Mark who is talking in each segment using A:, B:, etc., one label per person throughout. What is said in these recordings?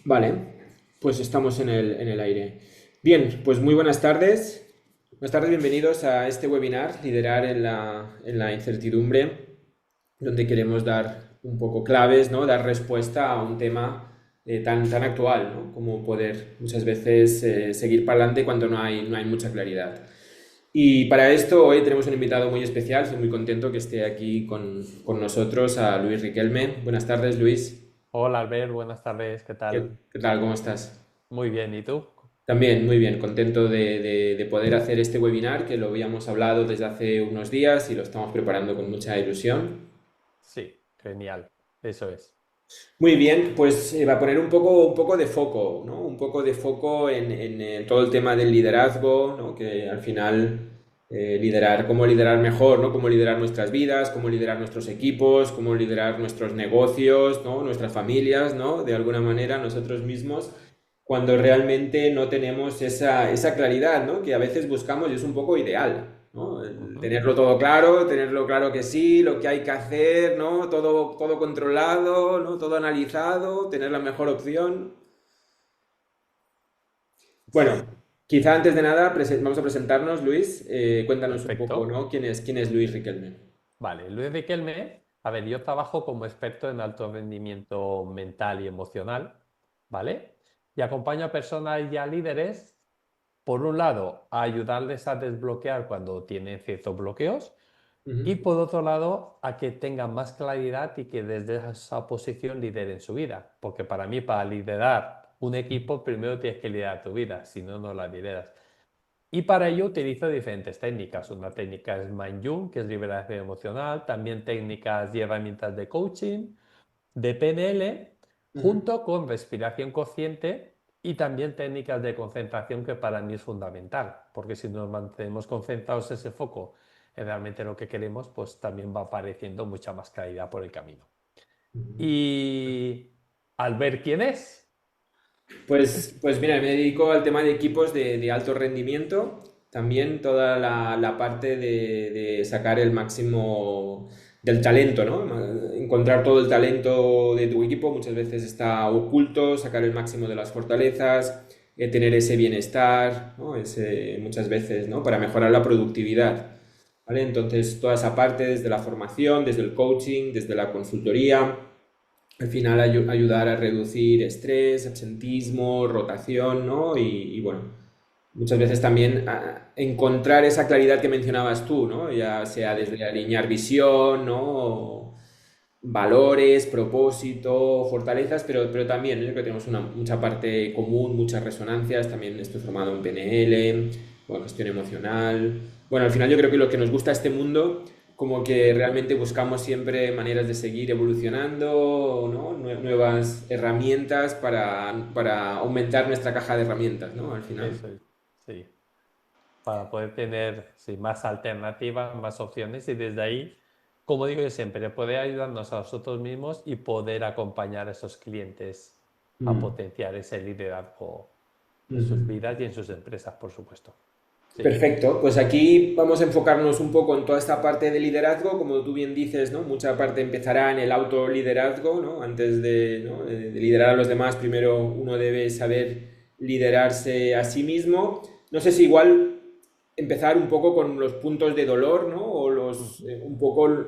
A: Vale, pues estamos en el aire. Bien, pues muy buenas tardes. Buenas tardes, bienvenidos a este webinar, Liderar en la incertidumbre, donde queremos dar un poco claves, ¿no? Dar respuesta a un tema tan actual, ¿no? Como poder muchas veces seguir para adelante cuando no hay mucha claridad. Y para esto hoy tenemos un invitado muy especial, estoy muy contento que esté aquí con nosotros, a Luis Riquelme. Buenas tardes, Luis.
B: Hola Albert, buenas tardes, ¿qué tal?
A: ¿Qué tal? ¿Cómo estás?
B: Muy bien, ¿y tú?
A: También, muy bien, contento de poder hacer este webinar que lo habíamos hablado desde hace unos días y lo estamos preparando con mucha ilusión.
B: Sí, genial, eso es.
A: Muy bien, pues va a poner un poco de foco, ¿no? Un poco de foco en todo el tema del liderazgo, ¿no? Que al final cómo liderar mejor, ¿no? Cómo liderar nuestras vidas, cómo liderar nuestros equipos, cómo liderar nuestros negocios, ¿no? Nuestras familias, ¿no? De alguna manera nosotros mismos, cuando realmente no tenemos esa claridad, ¿no? Que a veces buscamos y es un poco ideal. ¿No?
B: Ujú.
A: Tenerlo todo claro, tenerlo claro que sí, lo que hay que hacer, ¿no? Todo controlado, ¿no? Todo analizado, tener la mejor opción. Bueno,
B: Sí,
A: quizá antes de nada vamos a presentarnos, Luis. Cuéntanos un poco,
B: perfecto.
A: ¿no? ¿Quién es Luis Riquelme?
B: Vale, Luis Riquelme, a ver, yo trabajo como experto en alto rendimiento mental y emocional, ¿vale? Y acompaño a personas y a líderes, por un lado, a ayudarles a desbloquear cuando tienen ciertos bloqueos. Y
A: Ujú,
B: por otro lado, a que tengan más claridad y que desde esa posición lideren su vida. Porque para mí, para liderar un equipo, primero tienes que liderar tu vida, si no, no la lideras. Y para ello utilizo diferentes técnicas. Una técnica es Mindjung, que es liberación emocional, también técnicas y herramientas de coaching, de PNL,
A: ujú,
B: junto con respiración consciente y también técnicas de concentración que para mí es fundamental, porque si nos mantenemos concentrados ese foco en realmente lo que queremos, pues también va apareciendo mucha más claridad por el camino.
A: ujú.
B: Y al ver quién es,
A: Pues mira, me dedico al tema de equipos de alto rendimiento, también toda la parte de sacar el máximo del talento, ¿no? Encontrar todo el talento de tu equipo muchas veces está oculto, sacar el máximo de las fortalezas, tener ese bienestar, ¿no? Muchas veces, ¿no? Para mejorar la productividad, ¿vale? Entonces, toda esa parte desde la formación, desde el coaching, desde la consultoría al final ayudar a reducir estrés, absentismo, rotación, ¿no? Y bueno, muchas veces también encontrar esa claridad que mencionabas tú, ¿no? Ya sea
B: sí,
A: desde alinear visión, ¿no? Valores, propósito, fortalezas, pero también yo creo que tenemos mucha parte común, muchas resonancias, también estoy formado en PNL, bueno, gestión emocional. Bueno, al final yo creo que lo que nos gusta este mundo, como que realmente buscamos siempre maneras de seguir evolucionando, ¿no? Nuevas herramientas para aumentar nuestra caja de herramientas, ¿no? Al final.
B: eso es, sí, para poder tener sí, más alternativas, más opciones y desde ahí, como digo yo siempre, poder ayudarnos a nosotros mismos y poder acompañar a esos clientes a
A: Mm.
B: potenciar ese liderazgo en sus
A: Ujú.
B: vidas y en sus empresas, por supuesto. Sí.
A: Perfecto, pues aquí vamos a enfocarnos un poco en toda esta parte de liderazgo, como tú bien dices, ¿no? Mucha parte empezará en el autoliderazgo, ¿no? Antes ¿no? de liderar a los demás, primero uno debe saber liderarse a sí mismo. No sé si igual empezar un poco con los puntos de dolor, ¿no? O
B: Ujú.
A: un poco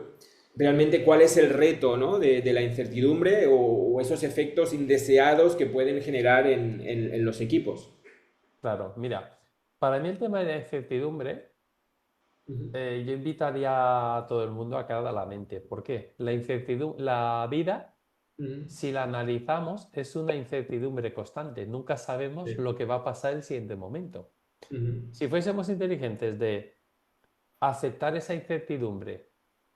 A: realmente cuál es el reto, ¿no? De la incertidumbre o esos efectos indeseados que pueden generar en los equipos.
B: Claro, mira, para mí el tema de la incertidumbre,
A: Ujú,
B: yo invitaría a todo el mundo a que abra la mente. ¿Por qué? La incertidumbre, la vida,
A: ujú,
B: si la analizamos, es una incertidumbre constante. Nunca sabemos
A: sí,
B: lo que va a pasar el siguiente momento.
A: ujú.
B: Si fuésemos inteligentes de aceptar esa incertidumbre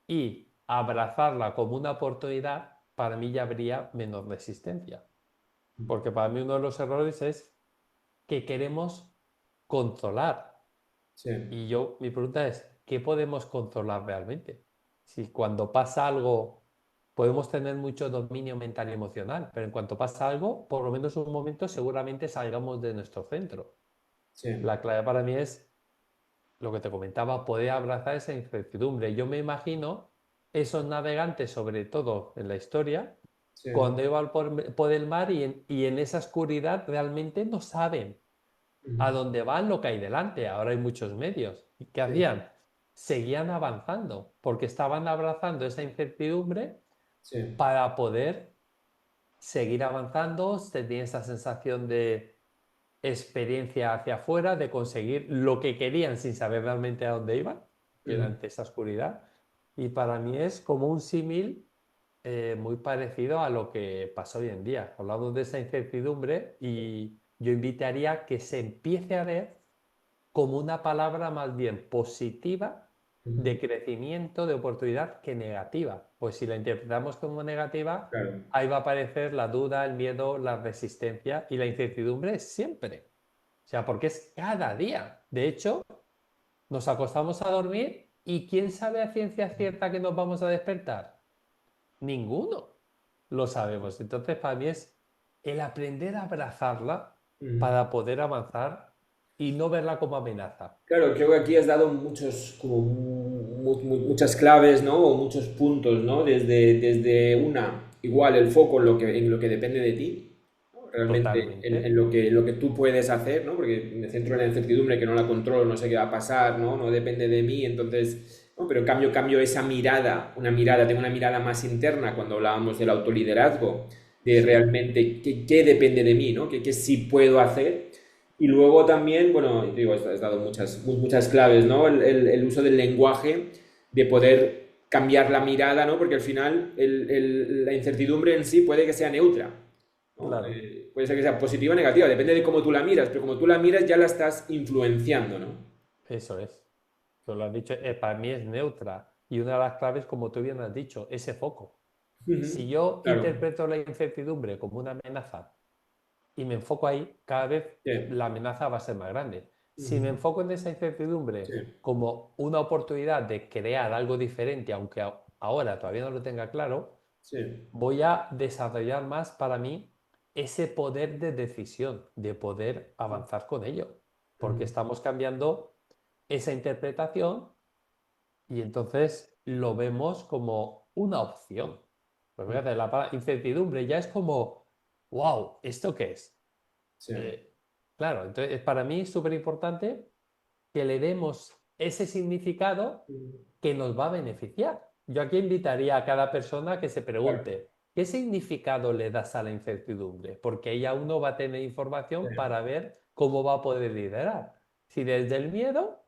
B: y abrazarla como una oportunidad, para mí ya habría menos resistencia. Porque para mí uno de los errores es que queremos controlar.
A: Sí.
B: Y yo, mi pregunta es, ¿qué podemos controlar realmente? Si cuando pasa algo podemos tener mucho dominio mental y emocional, pero en cuanto pasa algo, por lo menos un momento, seguramente salgamos de nuestro centro.
A: Sí,
B: La clave para mí es lo que te comentaba, poder abrazar esa incertidumbre. Yo me imagino esos navegantes, sobre todo en la historia,
A: sí,
B: cuando iban por el mar y en esa oscuridad realmente no saben a
A: ujú,
B: dónde van, lo que hay delante. Ahora hay muchos medios. ¿Y qué
A: sí,
B: hacían? Seguían avanzando porque estaban abrazando esa incertidumbre
A: sí,
B: para poder seguir avanzando, tenían esa sensación de experiencia hacia afuera, de conseguir lo que querían sin saber realmente a dónde iban, que era
A: ujú,
B: ante esa oscuridad. Y para mí es como un símil muy parecido a lo que pasa hoy en día. Hablamos de esa incertidumbre y yo invitaría a que se empiece a ver como una palabra más bien positiva
A: ujú,
B: de crecimiento, de oportunidad, que negativa. Pues si la interpretamos como negativa,
A: claro.
B: ahí va a aparecer la duda, el miedo, la resistencia y la incertidumbre siempre. O sea, porque es cada día. De hecho, nos acostamos a dormir y ¿quién sabe a ciencia cierta que nos vamos a despertar? Ninguno lo sabemos. Entonces, para mí es el aprender a abrazarla
A: Ujú.
B: para poder avanzar y no verla como amenaza.
A: Claro, creo que aquí has dado muchos, como muchas claves, ¿no? O muchos puntos, ¿no? Desde una, igual el foco en lo que depende de ti, ¿no? Realmente
B: Totalmente.
A: en lo que tú puedes hacer, ¿no? Porque me centro en la incertidumbre, que no la controlo, no sé qué va a pasar, ¿no? No depende de mí, entonces, ¿no? Pero cambio esa mirada, tengo una mirada más interna cuando hablábamos del autoliderazgo, de
B: Sí,
A: realmente qué depende de mí, ¿no? Qué sí puedo hacer. Y luego también, bueno, digo, has dado muchas claves, ¿no? El uso del lenguaje, de poder cambiar la mirada, ¿no? Porque al final la incertidumbre en sí puede que sea neutra, ¿no?
B: claro.
A: Puede ser que sea positiva o negativa, depende de cómo tú la miras, pero como tú la miras ya la estás influenciando, ¿no?
B: Eso es. Tú lo has dicho, para mí es neutra. Y una de las claves, como tú bien has dicho, ese foco. Si
A: Ujú.
B: yo
A: Claro,
B: interpreto la incertidumbre como una amenaza y me enfoco ahí, cada vez
A: sí,
B: la amenaza va a ser más grande. Si me
A: ujú,
B: enfoco en esa
A: sí,
B: incertidumbre como una oportunidad de crear algo diferente, aunque ahora todavía no lo tenga claro,
A: sí,
B: voy a desarrollar más para mí ese poder de decisión, de poder avanzar con ello, porque
A: ujú,
B: estamos cambiando esa interpretación y entonces lo vemos como una opción. Pues
A: ujú,
B: fíjate, la palabra incertidumbre ya es como, wow, ¿esto qué es?
A: sí,
B: Claro, entonces para mí es súper importante que le demos ese significado
A: ujú,
B: que nos va a beneficiar. Yo aquí invitaría a cada persona que se
A: claro,
B: pregunte, ¿qué significado le das a la incertidumbre? Porque ella uno va a tener
A: sí,
B: información para ver cómo va a poder liderar. Si desde el miedo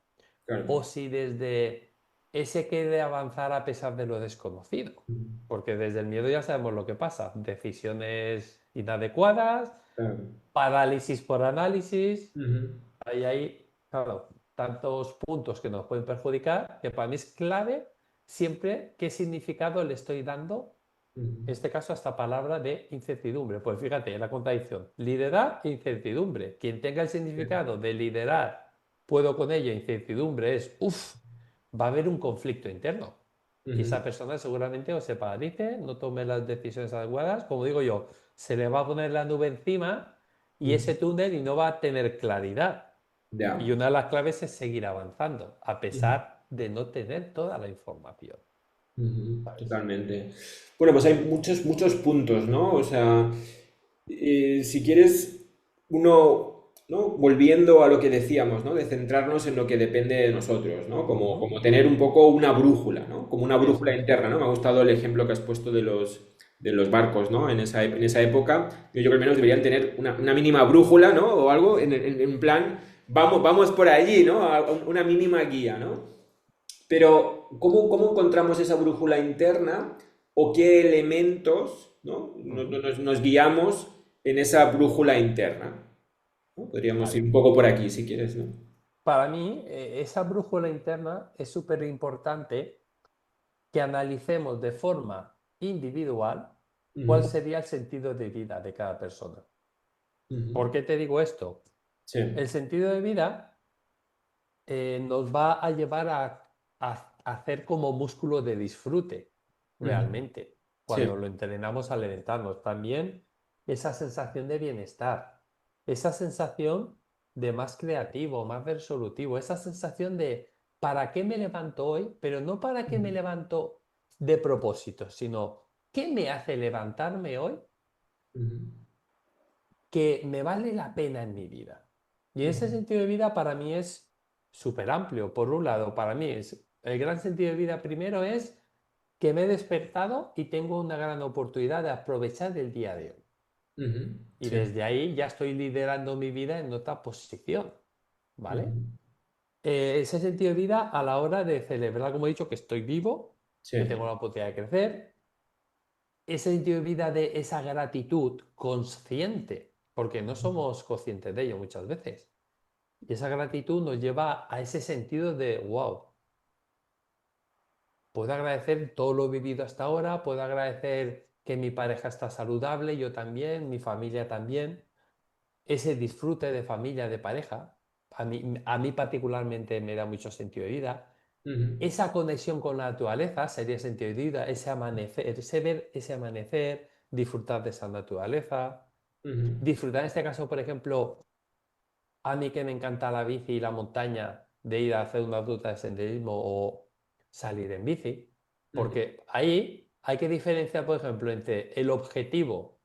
B: o
A: claro,
B: si desde ese querer avanzar a pesar de lo desconocido.
A: ujú,
B: Porque desde el miedo ya sabemos lo que pasa. Decisiones inadecuadas,
A: claro,
B: parálisis por análisis.
A: ujú,
B: Ahí hay, claro, tantos puntos que nos pueden perjudicar que para mí es clave siempre qué significado le estoy dando,
A: ujú,
B: en este caso, a esta palabra de incertidumbre. Pues fíjate, la contradicción. Liderar e incertidumbre. Quien tenga el
A: sí,
B: significado de liderar, puedo con ello, incertidumbre es, uff, va a haber un conflicto interno. Y
A: ujú,
B: esa persona seguramente o se paralice, no tome las decisiones adecuadas, como digo yo, se le va a poner la nube encima y
A: ujú.
B: ese túnel y no va a tener claridad. Y
A: Ya.
B: una de las claves es seguir avanzando, a
A: Ujú,
B: pesar de no tener toda la información.
A: ujú,
B: ¿Sabes?
A: totalmente. Bueno, pues hay muchos puntos, ¿no? O sea, si quieres, uno, ¿no? Volviendo a lo que decíamos, ¿no? De centrarnos en lo que depende de nosotros, ¿no?
B: Ujú.
A: Como tener un poco una brújula, ¿no? Como una
B: Eso
A: brújula
B: es.
A: interna, ¿no? Me ha gustado el ejemplo que has puesto de los barcos, ¿no? En esa época, yo creo que al menos deberían tener una mínima brújula, ¿no? O algo en plan, vamos por allí, ¿no? Una mínima guía, ¿no? Pero, ¿cómo encontramos esa brújula interna o qué elementos, ¿no?
B: Ujú.
A: Nos guiamos en esa brújula interna? ¿No? Podríamos ir
B: Vale.
A: un poco por aquí, si quieres, ¿no?
B: Para mí, esa brújula interna es súper importante que analicemos de forma individual cuál
A: Ujú,
B: sería el sentido de vida de cada persona. ¿Por
A: ujú.
B: qué te digo esto?
A: Sí.
B: El sentido de vida nos va a llevar a hacer como músculo de disfrute,
A: Ujú.
B: realmente,
A: Sí.
B: cuando lo entrenamos al alimentarnos. También esa sensación de bienestar, esa sensación de más creativo, más resolutivo, esa sensación de ¿para qué me levanto hoy? Pero no para qué me
A: Ujú.
B: levanto de propósito, sino ¿qué me hace levantarme hoy
A: ujú,
B: que me vale la pena en mi vida? Y ese
A: ujú,
B: sentido de vida para mí es súper amplio. Por un lado, para mí es el gran sentido de vida primero es que me he despertado y tengo una gran oportunidad de aprovechar el día de hoy.
A: ujú,
B: Y
A: sí,
B: desde ahí ya estoy liderando mi vida en otra posición, ¿vale?
A: ujú,
B: Ese sentido de vida a la hora de celebrar, como he dicho, que estoy vivo, que tengo
A: sí,
B: la oportunidad de crecer, ese sentido de vida de esa gratitud consciente, porque no somos conscientes de ello muchas veces. Y esa gratitud nos lleva a ese sentido de, wow, puedo agradecer todo lo vivido hasta ahora, puedo agradecer que mi pareja está saludable, yo también, mi familia también, ese disfrute de familia, de pareja, a mí particularmente me da mucho sentido de vida.
A: ujú,
B: Esa conexión con la naturaleza sería sentido de vida, ese amanecer, ese ver ese amanecer, disfrutar de esa naturaleza,
A: ujú,
B: disfrutar en este caso, por ejemplo, a mí que me encanta la bici y la montaña, de ir a hacer una ruta de senderismo o salir en bici,
A: ujú,
B: porque ahí hay que diferenciar, por ejemplo, entre el objetivo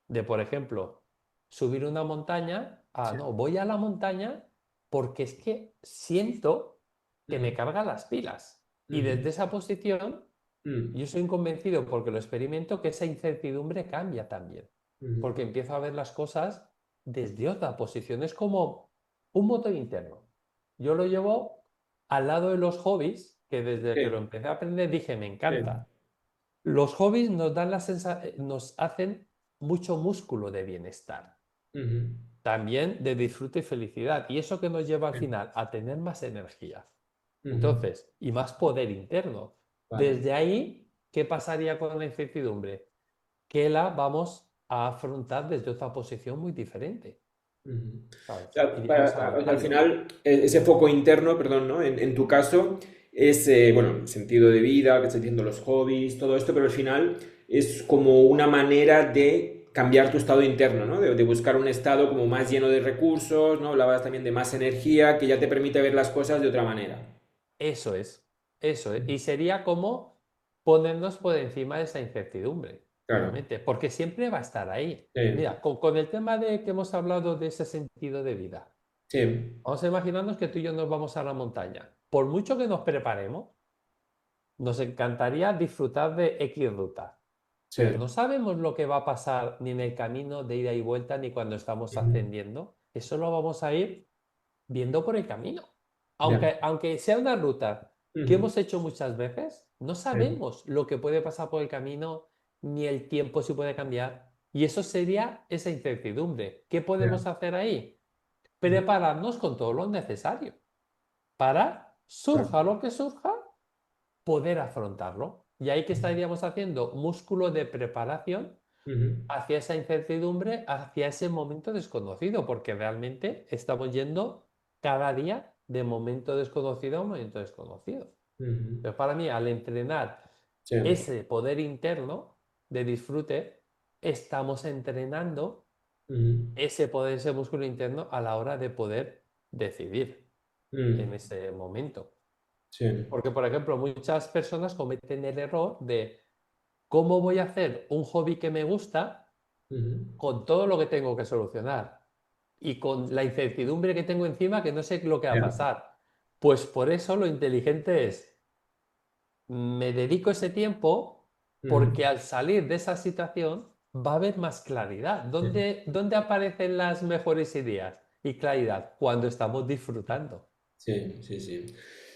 B: de, por ejemplo, subir una montaña,
A: sí,
B: no, voy a la montaña porque es que siento que me
A: ujú,
B: carga las pilas. Y
A: ujú,
B: desde esa posición,
A: mm,
B: yo soy convencido porque lo experimento que esa incertidumbre cambia también,
A: ujú,
B: porque empiezo a ver las cosas desde otra posición. Es como un motor interno. Yo lo llevo al lado de los hobbies, que desde que lo
A: sí,
B: empecé a aprender dije, me
A: sí,
B: encanta. Los hobbies nos dan nos hacen mucho músculo de bienestar,
A: ujú,
B: también de disfrute y felicidad. Y eso que nos lleva al
A: sí,
B: final a tener más energía.
A: ujú,
B: Entonces, y más poder interno.
A: vale,
B: Desde ahí, ¿qué pasaría con la incertidumbre? Que la vamos a afrontar desde otra posición muy diferente,
A: ujú. O
B: ¿sabes?
A: sea,
B: Iríamos
A: o sea, al
B: avanzando.
A: final, ese foco interno, perdón, ¿no? En tu caso, es, bueno, sentido de vida, que estás diciendo los hobbies, todo esto, pero al final es como una manera de cambiar tu estado interno, ¿no? De buscar un estado como más lleno de recursos, ¿no? Hablabas también de más energía, que ya te permite ver las cosas de otra manera.
B: Eso es, eso es. Y sería como ponernos por encima de esa incertidumbre,
A: Claro,
B: realmente, porque siempre va a estar ahí.
A: sí,
B: Mira, con el tema de que hemos hablado de ese sentido de vida,
A: sí,
B: vamos a imaginarnos que tú y yo nos vamos a la montaña. Por mucho que nos preparemos, nos encantaría disfrutar de X ruta, pero
A: sí.
B: no sabemos lo que va a pasar ni en el camino de ida y vuelta ni cuando estamos
A: Ujú,
B: ascendiendo. Eso lo vamos a ir viendo por el camino.
A: ya,
B: Aunque sea una ruta que
A: ujú,
B: hemos hecho muchas veces, no
A: sí,
B: sabemos lo que puede pasar por el camino ni el tiempo si puede cambiar. Y eso sería esa incertidumbre. ¿Qué
A: ya,
B: podemos hacer ahí?
A: ujú,
B: Prepararnos con todo lo necesario para,
A: claro,
B: surja lo que surja, poder afrontarlo. Y ahí que estaríamos haciendo músculo de preparación
A: ujú,
B: hacia esa incertidumbre, hacia ese momento desconocido, porque realmente estamos yendo cada día de momento desconocido a momento desconocido.
A: ujú,
B: Pero para mí, al entrenar
A: sí,
B: ese poder interno de disfrute, estamos entrenando
A: ujú,
B: ese poder, ese músculo interno a la hora de poder decidir en
A: mm,
B: ese momento.
A: sí,
B: Porque, por ejemplo, muchas personas cometen el error de cómo voy a hacer un hobby que me gusta
A: ujú,
B: con todo lo que tengo que solucionar y con la incertidumbre que tengo encima que no sé lo que va a
A: ya,
B: pasar. Pues por eso lo inteligente es, me dedico ese tiempo
A: ujú,
B: porque al salir de esa situación va a haber más claridad.
A: sí.
B: ¿Dónde aparecen las mejores ideas y claridad? Cuando estamos disfrutando.
A: Sí, sí, sí.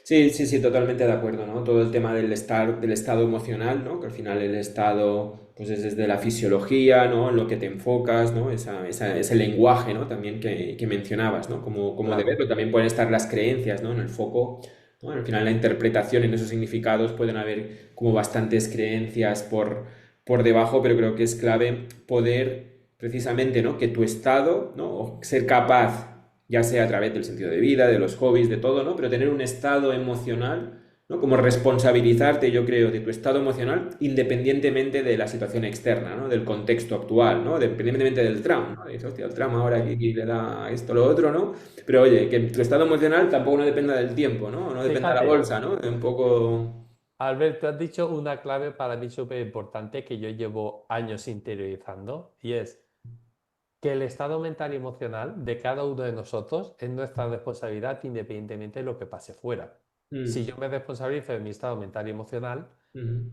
A: Sí, sí, sí, totalmente de acuerdo, ¿no? Todo el tema del estado emocional, ¿no? Que al final el estado, pues es desde la fisiología, ¿no? En lo que te enfocas, ¿no? Ese lenguaje, ¿no? También que mencionabas, ¿no? Como de
B: Claro,
A: verlo. También pueden estar las creencias, ¿no? En el foco, ¿no? Al final la interpretación en esos significados pueden haber como bastantes creencias por debajo, pero creo que es clave poder precisamente, ¿no? Que tu estado, ¿no? O ser capaz ya sea a través del sentido de vida, de los hobbies, de todo, ¿no? Pero tener un estado emocional, ¿no? Como responsabilizarte, yo creo, de tu estado emocional independientemente de la situación externa, ¿no? Del contexto actual, ¿no? Independientemente del trauma, ¿no? Dices, hostia, el trauma ahora aquí le da esto, lo otro, ¿no? Pero oye, que tu estado emocional tampoco no dependa del tiempo, ¿no? No dependa de la
B: fíjate,
A: bolsa, ¿no? Un poco...
B: Alberto, has dicho una clave para mí súper importante que yo llevo años interiorizando y es que el estado mental y emocional de cada uno de nosotros es nuestra responsabilidad independientemente de lo que pase fuera. Si
A: Mm,
B: yo me responsabilizo de mi estado mental y emocional,
A: ujú,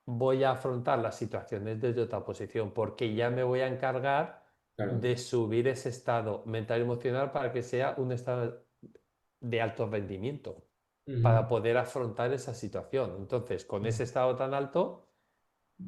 B: voy a afrontar las situaciones desde otra posición, porque ya me voy a encargar
A: claro.
B: de subir ese estado mental y emocional para que sea un estado de alto rendimiento,
A: Ujú,
B: para poder afrontar esa situación. Entonces, con ese estado tan alto,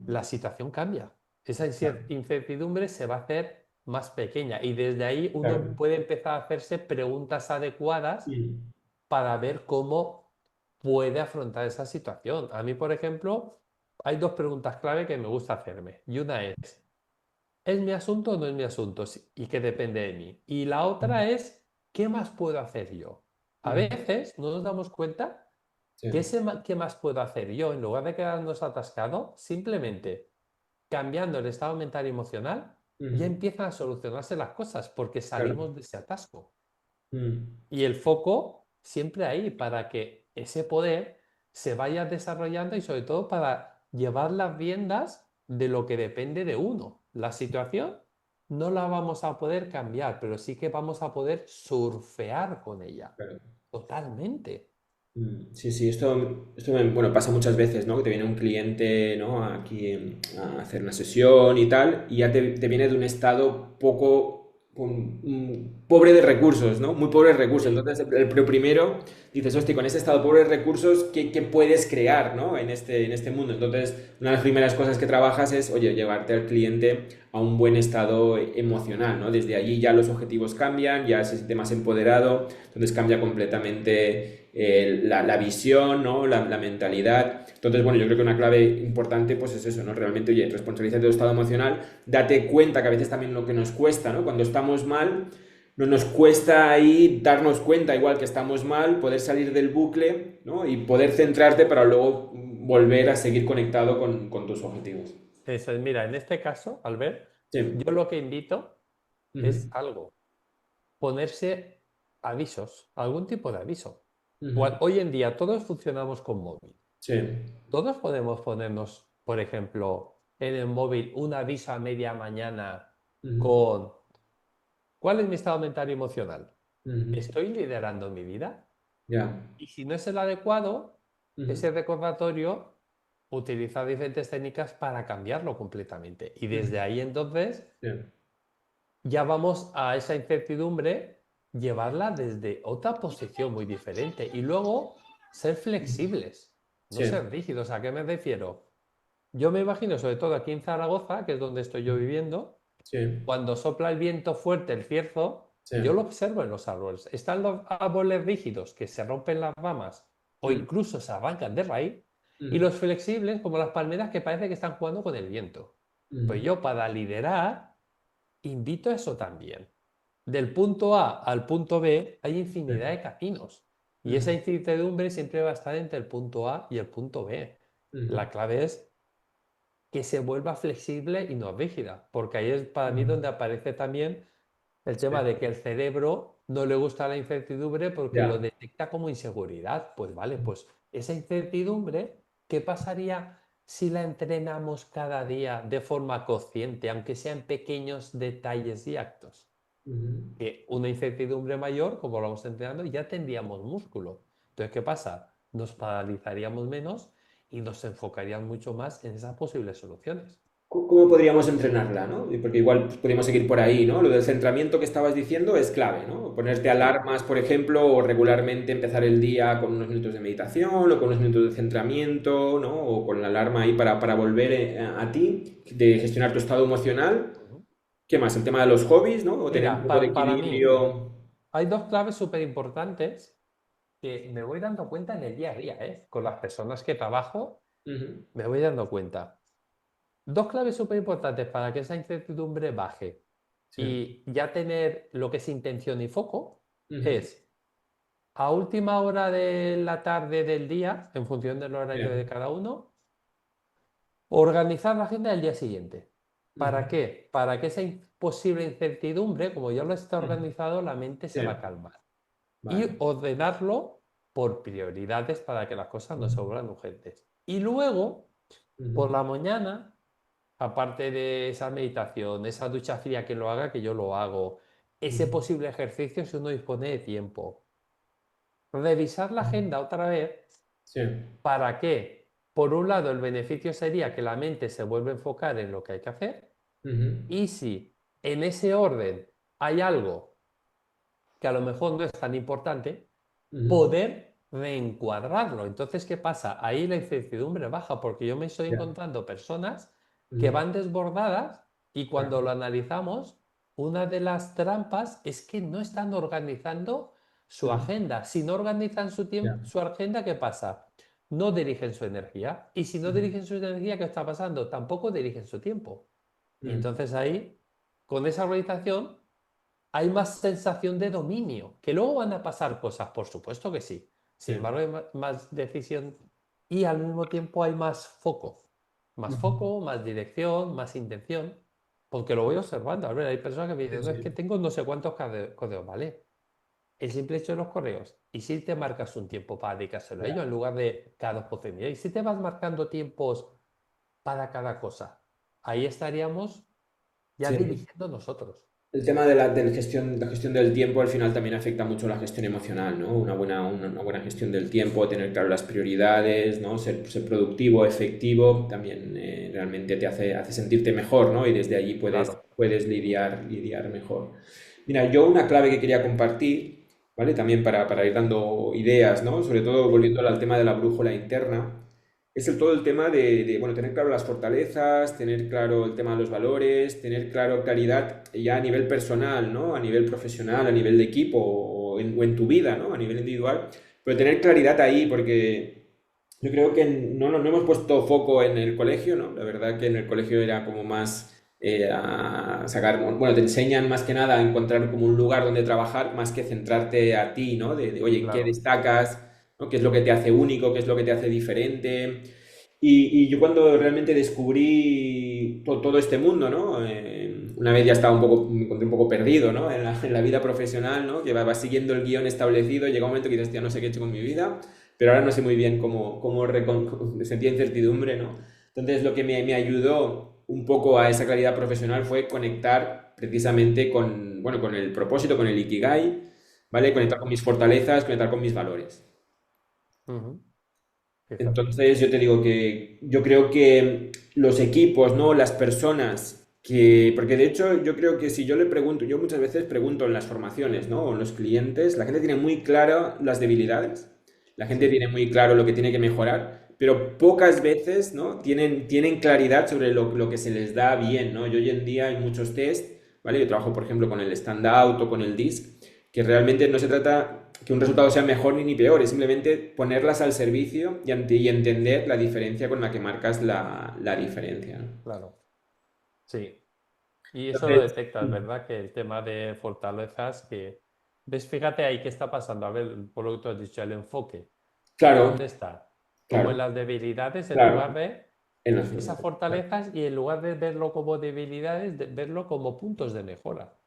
B: la situación cambia. Esa
A: claro,
B: incertidumbre se va a hacer más pequeña y desde ahí uno
A: claro.
B: puede empezar a hacerse preguntas adecuadas
A: Mm,
B: para ver cómo puede afrontar esa situación. A mí, por ejemplo, hay dos preguntas clave que me gusta hacerme. Y una ¿es mi asunto o no es mi asunto? Y que depende de mí. Y la otra es, ¿qué más puedo hacer yo? A
A: ujú,
B: veces no nos damos cuenta
A: sí,
B: que qué más puedo hacer yo en lugar de quedarnos atascados, simplemente cambiando el estado mental y emocional, ya
A: ujú,
B: empiezan a solucionarse las cosas porque
A: claro.
B: salimos de ese atasco.
A: Mm,
B: Y el foco siempre ahí para que ese poder se vaya desarrollando y sobre todo para llevar las riendas de lo que depende de uno. La situación no la vamos a poder cambiar, pero sí que vamos a poder surfear con ella.
A: claro.
B: Totalmente.
A: Sí, sí, bueno, pasa muchas veces, ¿no? Que te viene un cliente, ¿no? Aquí a hacer una sesión y tal, y ya te viene de un estado pobre de recursos, ¿no? Muy pobre de recursos.
B: Sí.
A: Entonces, lo primero, dices, hostia, con ese estado pobre de recursos, ¿qué puedes crear, ¿no? En este mundo. Entonces, una de las primeras cosas que trabajas es, oye, llevarte al cliente a un buen estado emocional, ¿no? Desde allí ya los objetivos cambian, ya se siente más empoderado, entonces cambia completamente la visión, ¿no? La mentalidad. Entonces, bueno, yo creo que una clave importante pues es eso, ¿no? Realmente, oye, responsabilízate de tu estado emocional, date cuenta que a veces también lo que nos cuesta, ¿no? Cuando estamos mal, no nos cuesta ahí darnos cuenta, igual que estamos mal, poder salir del bucle, ¿no? Y poder centrarte para luego volver a seguir conectado con tus objetivos.
B: Eso es, mira, en este caso, Albert,
A: Sí.
B: yo lo que invito es
A: Ujú,
B: algo, ponerse avisos, algún tipo de aviso.
A: ujú,
B: Hoy en día todos funcionamos con móvil.
A: sí.
B: Todos podemos ponernos, por ejemplo, en el móvil un aviso a media mañana
A: Ujú,
B: con ¿cuál es mi estado mental y emocional?
A: ujú,
B: ¿Estoy liderando mi vida?
A: ya.
B: Y si no es el adecuado,
A: Ujú,
B: ese recordatorio utiliza diferentes técnicas para cambiarlo completamente. Y
A: ujú,
B: desde ahí entonces
A: sí.
B: ya vamos a esa incertidumbre, llevarla desde otra posición muy diferente y luego ser flexibles, no
A: Sí,
B: ser rígidos. ¿A qué me refiero? Yo me imagino, sobre todo aquí en Zaragoza, que es donde estoy yo viviendo,
A: sí,
B: cuando sopla el viento fuerte, el cierzo,
A: sí.
B: yo lo observo en los árboles. Están los árboles rígidos que se rompen las ramas o
A: Mm,
B: incluso se arrancan de raíz, y
A: mm,
B: los flexibles, como las palmeras, que parece que están jugando con el viento. Pues
A: mm,
B: yo, para liderar, invito a eso también. Del punto A al punto B hay
A: sí,
B: infinidad de caminos. Y esa
A: mm,
B: incertidumbre siempre va a estar entre el punto A y el punto B.
A: mm,
B: La clave es que se vuelva flexible y no rígida, porque ahí es para mí
A: mm,
B: donde aparece también el
A: sí,
B: tema de que el cerebro no le gusta la incertidumbre porque lo
A: ya.
B: detecta como inseguridad. Pues vale, pues esa incertidumbre, ¿qué pasaría si la entrenamos cada día de forma consciente, aunque sean pequeños detalles y actos?
A: Ujú.
B: Que una incertidumbre mayor, como lo vamos entrenando, ya tendríamos músculo. Entonces, ¿qué pasa? Nos paralizaríamos menos y nos enfocaríamos mucho más en esas posibles soluciones.
A: ¿Cómo podríamos entrenarla, ¿no? Porque igual pues, podríamos seguir por ahí, ¿no? Lo del centramiento que estabas diciendo es clave, ¿no? Ponerte
B: Sí.
A: alarmas, por ejemplo, o regularmente empezar el día con unos minutos de meditación o con unos minutos de centramiento, ¿no? O con la alarma ahí para volver a ti, de gestionar tu estado emocional.
B: Ujú.
A: ¿Qué más? El tema de los hobbies, ¿no? O tener un
B: Mira,
A: poco de
B: para mí
A: equilibrio.
B: hay dos claves súper importantes que me voy dando cuenta en el día a día, ¿eh? Con las personas que trabajo,
A: Ujú,
B: me voy dando cuenta. Dos claves súper importantes para que esa incertidumbre baje
A: sí.
B: y ya tener lo que es intención y foco
A: Ujú,
B: es a última hora de la tarde del día, en función del
A: sí.
B: horario de cada uno, organizar la agenda del día siguiente. ¿Para
A: Ujú,
B: qué? Para que esa posible incertidumbre, como ya lo está
A: ujú,
B: organizado, la mente
A: sí.
B: se va a calmar. Y
A: Vale.
B: ordenarlo por prioridades para que las cosas no se vuelvan urgentes. Y luego, por
A: Ujú,
B: la mañana, aparte de esa meditación, esa ducha fría que lo haga, que yo lo hago, ese
A: ujú,
B: posible ejercicio si uno dispone de tiempo. Revisar la
A: ujú.
B: agenda otra vez.
A: Sí.
B: ¿Para qué? Por un lado, el beneficio sería que la mente se vuelve a enfocar en lo que hay que hacer.
A: Ujú,
B: Y si en ese orden hay algo que a lo mejor no es tan importante,
A: ujú.
B: poder reencuadrarlo. Entonces, ¿qué pasa? Ahí la incertidumbre baja porque yo me estoy
A: Ya.
B: encontrando personas que
A: Ujú.
B: van desbordadas y cuando
A: Ajá.
B: lo analizamos, una de las trampas es que no están organizando su
A: Ujú.
B: agenda. Si no organizan su
A: Ya.
B: tiempo, su agenda, ¿qué pasa? No dirigen su energía. Y si no
A: Ujú.
B: dirigen su energía, ¿qué está pasando? Tampoco dirigen su tiempo. Y
A: Ujú.
B: entonces ahí, con esa organización, hay más sensación de dominio, que luego van a pasar cosas, por supuesto que sí. Sin
A: Sí.
B: embargo, hay más decisión y al mismo tiempo hay más
A: Ujú.
B: foco, más dirección, más intención, porque lo voy observando. A ver, hay personas que me
A: Sí,
B: dicen, no, es que
A: sí.
B: tengo no sé cuántos correos, ¿vale? El simple hecho de los correos. Y si te marcas un tiempo para dedicárselo a
A: Ya.
B: ello en lugar de cada 2 por 3 y si te vas marcando tiempos para cada cosa, ahí estaríamos ya
A: Sí.
B: dirigiendo nosotros.
A: El tema de la gestión del tiempo al final también afecta mucho a la gestión emocional, ¿no? Una buena gestión del tiempo, tener claro las prioridades, ¿no? Ser productivo, efectivo, también realmente te hace sentirte mejor, ¿no? Y desde allí
B: Claro.
A: puedes lidiar mejor. Mira, yo una clave que quería compartir, ¿vale? También para ir dando ideas, ¿no? Sobre todo volviendo al tema de la brújula interna. Es todo el tema bueno, tener claro las fortalezas, tener claro el tema de los valores, tener claridad ya a nivel personal, ¿no? A nivel profesional, a nivel de equipo o en tu vida, ¿no? A nivel individual, pero tener claridad ahí porque yo creo que no hemos puesto foco en el colegio, ¿no? La verdad que en el colegio era como más a sacar, bueno, te enseñan más que nada a encontrar como un lugar donde trabajar más que centrarte a ti, ¿no? Oye, ¿qué
B: Claro.
A: destacas? ¿No? ¿Qué es lo que te hace único? ¿Qué es lo que te hace diferente? Y yo cuando realmente descubrí todo este mundo, ¿no? Una vez ya estaba me encontré un poco perdido, ¿no? En la vida profesional, ¿no? Que vas siguiendo el guión establecido, llega un momento que dices, ya no sé qué he hecho con mi vida, pero ahora no sé muy bien me sentía incertidumbre, ¿no? Entonces lo que me ayudó un poco a esa claridad profesional fue conectar precisamente bueno, con el propósito, con el Ikigai, ¿vale? Conectar
B: Ujú,
A: con mis fortalezas, conectar con mis valores.
B: ujú. Fíjate.
A: Entonces yo te digo que yo creo que los equipos, ¿no? Las personas porque de hecho yo creo que si yo le pregunto, yo muchas veces pregunto en las formaciones, ¿no? O en los clientes, la gente tiene muy claro las debilidades, la gente
B: Sí.
A: tiene muy claro lo que tiene que mejorar, pero pocas veces, ¿no? Tienen claridad sobre lo que se les da bien, ¿no? Yo hoy en día hay muchos test, ¿vale? Yo trabajo, por ejemplo, con el Standout o con el DISC, que realmente no se trata que un resultado sea mejor ni peor, es simplemente ponerlas al servicio y entender la diferencia con la que marcas la diferencia, ¿no?
B: Claro. Sí. Y eso lo
A: Entonces,
B: detectas, ¿verdad? Que el tema de fortalezas que... ¿Ves? Fíjate ahí qué está pasando. A ver, por lo que tú has dicho, el enfoque.
A: claro,
B: ¿Dónde está? Como en
A: claro,
B: las debilidades, en
A: claro,
B: lugar de
A: en las
B: esas
A: fortalezas, claro.
B: fortalezas y en lugar de verlo como debilidades, de verlo como puntos de mejora.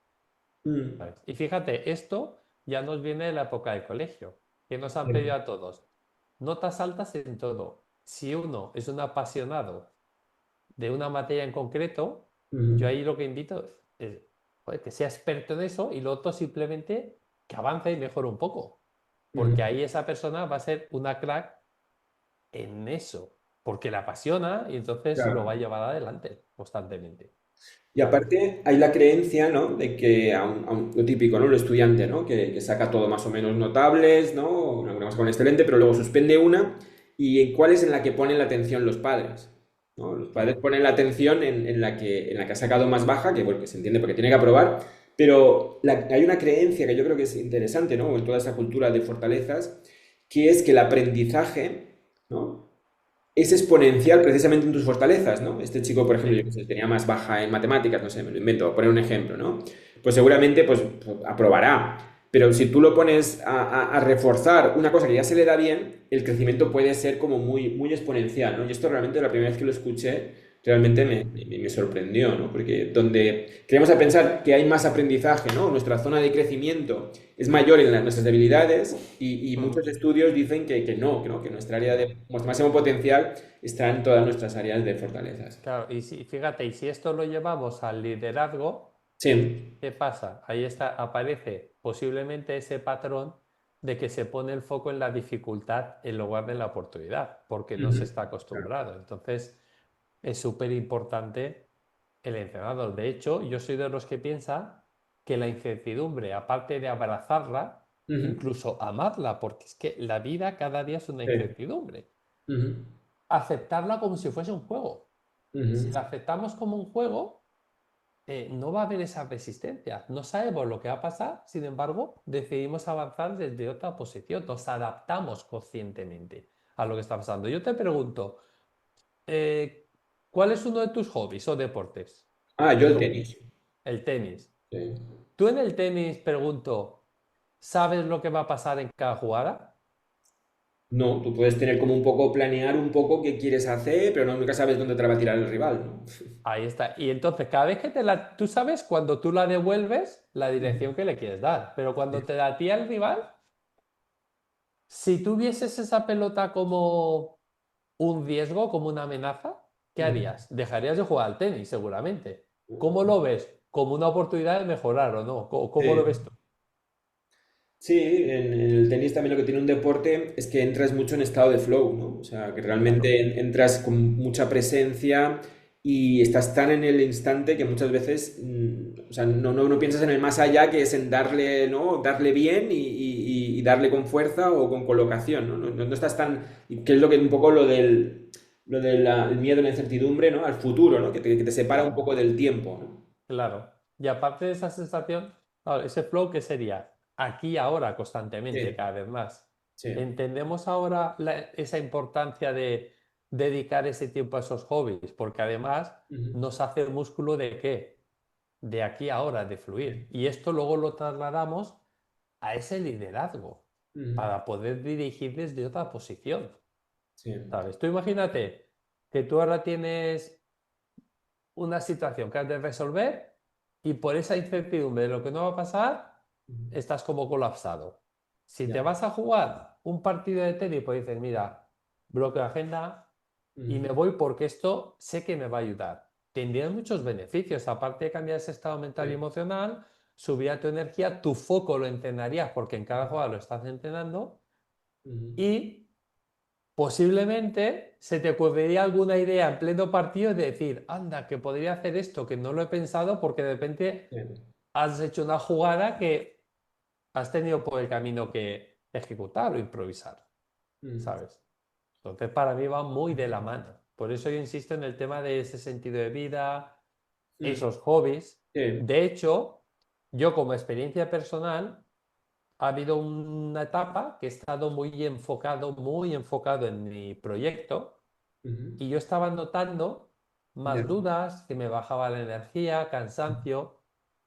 A: Mm,
B: ¿Sabes? Y fíjate, esto ya nos viene de la época del colegio, que nos han pedido
A: sí,
B: a todos. Notas altas en todo. Si uno es un apasionado de una materia en concreto, yo
A: mm,
B: ahí lo que invito es joder, que sea experto en eso y lo otro simplemente que avance y mejore un poco. Porque
A: mm,
B: ahí esa persona va a ser una crack en eso, porque le apasiona y entonces lo va a
A: claro.
B: llevar adelante constantemente.
A: Y aparte hay la creencia, ¿no? De que lo típico, ¿no? El estudiante, ¿no? Que saca todo más o menos notables, ¿no? Una cosa con excelente, pero luego suspende una. ¿Y en cuál es en la que ponen la atención los padres? ¿No? Los padres
B: Claro.
A: ponen la atención en la que ha sacado más baja, que bueno, que se entiende porque tiene que aprobar, pero hay una creencia que yo creo que es interesante, ¿no? En toda esa cultura de fortalezas, que es que el aprendizaje, ¿no? Es exponencial precisamente en tus fortalezas, ¿no? Este chico, por ejemplo, yo que
B: Sí.
A: sé, tenía más baja en matemáticas, no sé, me lo invento, voy a poner un ejemplo, ¿no? Pues seguramente pues, aprobará. Pero si tú lo pones a reforzar una cosa que ya se le da bien, el crecimiento puede ser como muy exponencial, ¿no? Y esto realmente la primera vez que lo escuché, realmente me sorprendió, ¿no? Porque donde queremos a pensar que hay más aprendizaje, ¿no? Nuestra zona de crecimiento es mayor en nuestras debilidades y
B: Mm,
A: muchos estudios dicen que no, que nuestra
B: que
A: área
B: no.
A: de nuestro máximo potencial está en todas nuestras áreas de fortalezas.
B: Claro, y si, fíjate, y si esto lo llevamos al liderazgo,
A: Sí.
B: ¿qué pasa? Ahí está, aparece posiblemente ese patrón de que se pone el foco en la dificultad en lugar de la oportunidad, porque no se
A: Ujú.
B: está
A: Claro.
B: acostumbrado. Entonces, es súper importante el entrenador. De hecho, yo soy de los que piensa que la incertidumbre, aparte de abrazarla,
A: Ujú.
B: incluso amarla, porque es que la vida cada día es una
A: Sí.
B: incertidumbre.
A: Ujú.
B: Aceptarla como si fuese un juego. Si
A: Ujú.
B: la aceptamos como un juego, no va a haber esa resistencia. No sabemos lo que va a pasar, sin embargo, decidimos avanzar desde otra posición. Nos adaptamos conscientemente a lo que está pasando. Yo te pregunto, eh, ¿cuál es uno de tus hobbies o deportes?
A: Ah, yo el tenis.
B: El tenis.
A: Sí.
B: Tú en el tenis, pregunto, ¿sabes lo que va a pasar en cada jugada?
A: No, tú puedes tener como un poco, planear un poco qué quieres hacer, pero nunca sabes dónde te la va a tirar el rival, ¿no?
B: Ahí está. Y entonces, cada vez que tú sabes cuando tú la devuelves, la dirección que le quieres dar. Pero cuando te la tira el rival, si tú vieses esa pelota como un riesgo, como una amenaza, ¿qué
A: Ujú.
B: harías? Dejarías de jugar al tenis, seguramente. ¿Cómo
A: Ujú.
B: lo ves? ¿Como una oportunidad de mejorar o no? ¿Cómo lo ves
A: Sí.
B: tú?
A: Sí, en el tenis también lo que tiene un deporte es que entras mucho en estado de flow, ¿no? O sea, que
B: Claro,
A: realmente entras con mucha presencia y estás tan en el instante que muchas veces, o sea, no piensas en el más allá, que es en darle, ¿no? Darle bien y darle con fuerza o con colocación, ¿no? No estás tan, que es lo que un poco lo del el miedo, la incertidumbre, ¿no? Al futuro, ¿no? Que te separa un
B: claro,
A: poco del tiempo, ¿no?
B: claro. Y aparte de esa sensación, claro, ese flow que sería aquí y ahora constantemente,
A: Sí,
B: cada vez más.
A: sí.
B: Entendemos ahora esa importancia de dedicar ese tiempo a esos hobbies, porque además
A: Ujú.
B: nos hace el músculo de qué, de aquí a ahora, de fluir. Y esto luego lo trasladamos a ese liderazgo
A: Ujú.
B: para poder dirigir desde otra posición,
A: Sí.
B: ¿sabes? Tú imagínate que tú ahora tienes una situación que has de resolver y por esa incertidumbre de lo que no va a pasar,
A: Ujú.
B: estás como colapsado. Si te
A: Ya.
B: vas a jugar un partido de tenis, pues dices, mira, bloqueo de agenda y me
A: Ujú.
B: voy porque esto sé que me va a ayudar. Tendrías muchos beneficios, aparte de cambiar ese estado mental y
A: Sí.
B: emocional, subir tu energía, tu foco lo entrenarías porque en cada jugada lo estás entrenando
A: Ujú.
B: y posiblemente se te ocurriría alguna idea en pleno partido de decir, anda, que podría hacer esto, que no lo he pensado porque de repente
A: Sí.
B: has hecho una jugada que has tenido por el camino que ejecutar o improvisar,
A: Mm.
B: ¿sabes? Entonces para mí va muy de la mano. Por eso yo insisto en el tema de ese sentido de vida,
A: Mm.
B: esos hobbies.
A: Sí.
B: De hecho, yo como experiencia personal, ha habido una etapa que he estado muy enfocado en mi proyecto
A: Ujú.
B: y yo estaba notando
A: Ya.
B: más dudas, que me bajaba la energía, cansancio,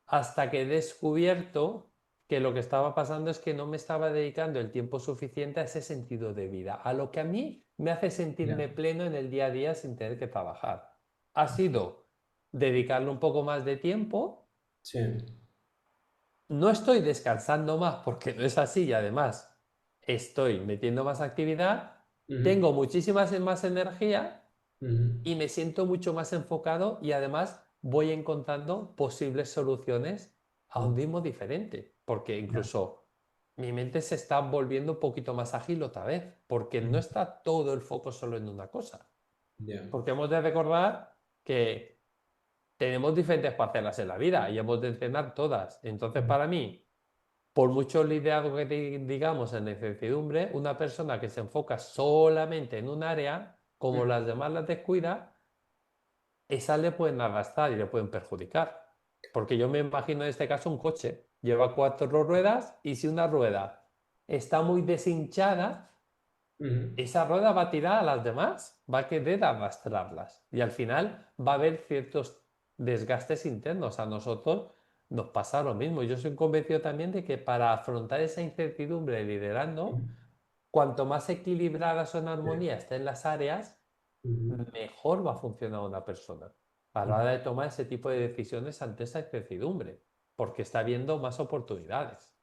B: hasta que he descubierto que lo que estaba pasando es que no me estaba dedicando el tiempo suficiente a ese sentido de vida, a lo que a mí me hace
A: Ya.
B: sentirme pleno en el día a día sin tener que trabajar. Ha sido dedicarle un poco más de tiempo.
A: Sí.
B: No estoy descansando más porque no es así y además estoy metiendo más actividad,
A: Ujú.
B: tengo muchísimas más energía
A: Ujú.
B: y me siento mucho más enfocado y además voy encontrando posibles soluciones a un
A: Mm.
B: ritmo diferente, porque
A: Ya.
B: incluso mi mente se está volviendo un poquito más ágil otra vez, porque no
A: Ujú.
B: está todo el foco solo en una cosa,
A: Ya.
B: porque hemos de recordar que tenemos diferentes parcelas en la vida y hemos de entrenar todas. Entonces,
A: Ujú.
B: para mí, por mucho liderazgo que digamos en la incertidumbre, una persona que se enfoca solamente en un área, como
A: Mm.
B: las demás las descuida, esas le pueden arrastrar y le pueden perjudicar. Porque yo me imagino en este caso un coche, lleva cuatro ruedas y si una rueda está muy deshinchada,
A: Ujú.
B: esa rueda va a tirar a las demás, va a querer arrastrarlas y al final va a haber ciertos desgastes internos. A nosotros nos pasa lo mismo. Yo soy convencido también de que para afrontar esa incertidumbre liderando,
A: Ujú.
B: cuanto más equilibradas o en
A: Sí.
B: armonía estén las áreas,
A: Ujú.
B: mejor va a funcionar una persona a la hora de tomar ese tipo de decisiones ante esa incertidumbre, porque está viendo más oportunidades.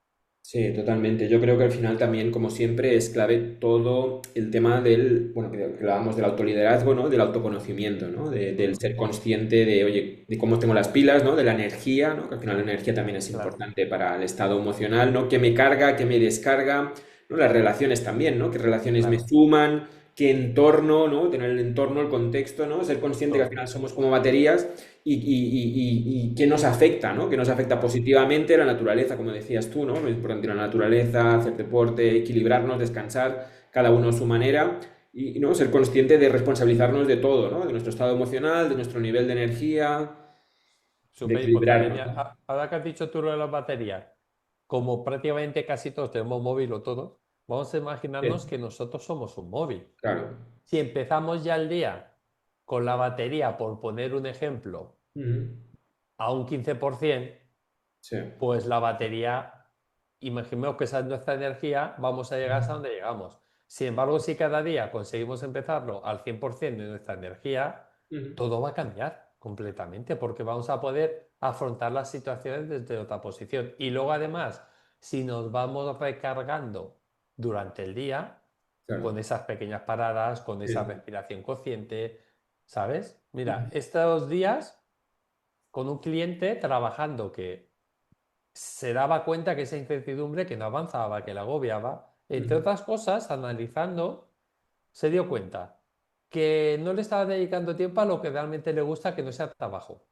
A: Sí, totalmente. Yo creo que al final también, como siempre, es clave todo el tema del, bueno, que hablábamos del autoliderazgo, ¿no? Del autoconocimiento, ¿no? Del
B: Ujú.
A: ser consciente de, oye, de cómo tengo las pilas, ¿no? De la energía, ¿no? Que al final la energía también es
B: Claro,
A: importante para el estado emocional, ¿no? ¿Qué me carga, qué me descarga, ¿no? Las relaciones también, ¿no? ¿Qué relaciones me
B: claro,
A: suman? ¿Qué entorno, ¿no? Tener el entorno, el contexto, ¿no? Ser consciente que al
B: todo.
A: final somos como baterías y qué nos afecta, ¿no? Que nos afecta
B: Claro.
A: positivamente la naturaleza, como decías tú, ¿no? Es importante la naturaleza, hacer deporte, equilibrarnos, descansar, cada uno a su manera y ¿no? Ser consciente de responsabilizarnos de todo, ¿no? De nuestro estado emocional, de nuestro nivel de energía, de
B: Súper importante.
A: equilibrarnos,
B: Mira,
A: ¿no?
B: ahora que has dicho tú lo de las baterías, como prácticamente casi todos tenemos móvil o todo, vamos a imaginarnos
A: Sí,
B: que nosotros somos un móvil.
A: claro.
B: Si empezamos ya el día con la batería, por poner un ejemplo,
A: Ujú.
B: a un 15%,
A: Sí.
B: pues la batería, imaginemos que esa es nuestra energía, vamos a llegar hasta donde llegamos. Sin embargo, si cada día conseguimos empezarlo al 100% de nuestra energía,
A: Ujú.
B: todo va a cambiar completamente porque vamos a poder afrontar las situaciones desde otra posición. Y luego, además, si nos vamos recargando durante el día, con
A: Claro.
B: esas pequeñas paradas, con esa
A: Sí.
B: respiración consciente, ¿sabes? Mira,
A: Ujú.
B: estos días con un cliente trabajando que se daba cuenta que esa incertidumbre que no avanzaba, que la agobiaba, entre
A: Ujú.
B: otras cosas, analizando, se dio cuenta que no le estaba dedicando tiempo a lo que realmente le gusta, que no sea trabajo.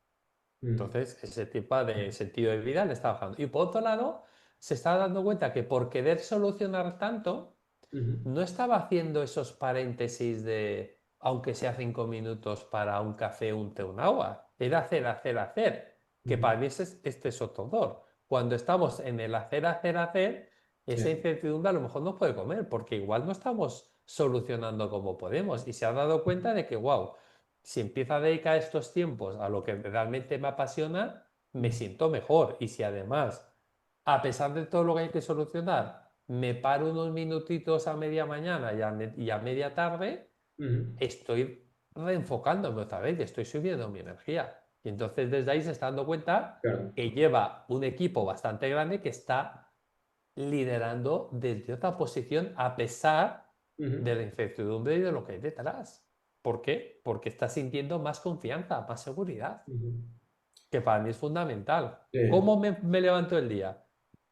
A: Ujú.
B: Entonces, ese tipo de sentido de vida le está bajando. Y por otro lado, se está dando cuenta que por querer solucionar tanto,
A: Ujú.
B: no estaba haciendo esos paréntesis de, aunque sea 5 minutos para un café, un té, un agua. Era hacer, hacer, hacer. Que
A: Ujú.
B: para mí este es otro dolor. Cuando estamos en el hacer, hacer, hacer, esa
A: Sí.
B: incertidumbre a lo mejor no puede comer, porque igual no estamos solucionando como podemos. Y se ha dado cuenta de que, wow, si empiezo a dedicar estos tiempos a lo que realmente me apasiona, me
A: Ujú.
B: siento mejor. Y si además, a pesar de todo lo que hay que solucionar, me paro unos minutitos a media mañana y a media tarde,
A: Ujú.
B: estoy reenfocándome otra vez y estoy subiendo mi energía. Y entonces desde ahí se está dando cuenta
A: Claro.
B: que lleva un equipo bastante grande que está liderando desde otra posición a pesar
A: Ujú.
B: de la incertidumbre y de lo que hay detrás. ¿Por qué? Porque está sintiendo más confianza, más seguridad,
A: Ujú.
B: que para mí es fundamental.
A: Sí.
B: ¿Cómo me levanto el día?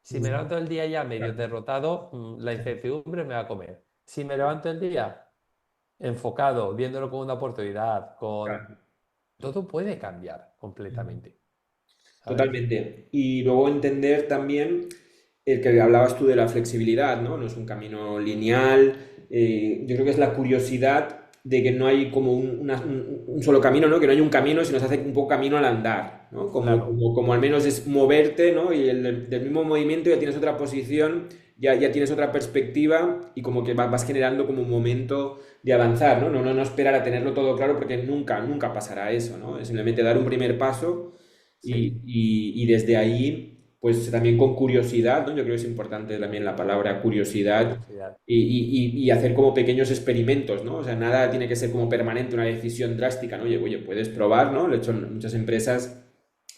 B: Si me
A: Ujú.
B: levanto el día ya medio
A: Claro.
B: derrotado, la
A: Sí.
B: incertidumbre me va a comer. Si me levanto el día enfocado, viéndolo como una oportunidad, con...
A: Claro.
B: Todo puede cambiar completamente, ¿sabes?
A: Totalmente. Y luego entender también el que hablabas tú de la flexibilidad, ¿no? No es un camino lineal. Yo creo que es la curiosidad de que no hay como un solo camino, ¿no? Que no hay un camino, sino se hace un poco camino al andar, ¿no?
B: Claro,
A: Como al menos es moverte, ¿no? Y del mismo movimiento ya tienes otra posición, ya tienes otra perspectiva y como que vas generando como un momento de avanzar, ¿no? No esperar a tenerlo todo claro porque nunca pasará eso, ¿no? Es simplemente dar un primer paso
B: sí,
A: y desde ahí, pues también con curiosidad, ¿no? Yo creo que es importante también la palabra curiosidad
B: curiosidad.
A: y hacer como pequeños experimentos, ¿no? O sea, nada tiene que ser como permanente, una decisión drástica, ¿no? Oye, puedes probar, ¿no? De hecho, en muchas empresas,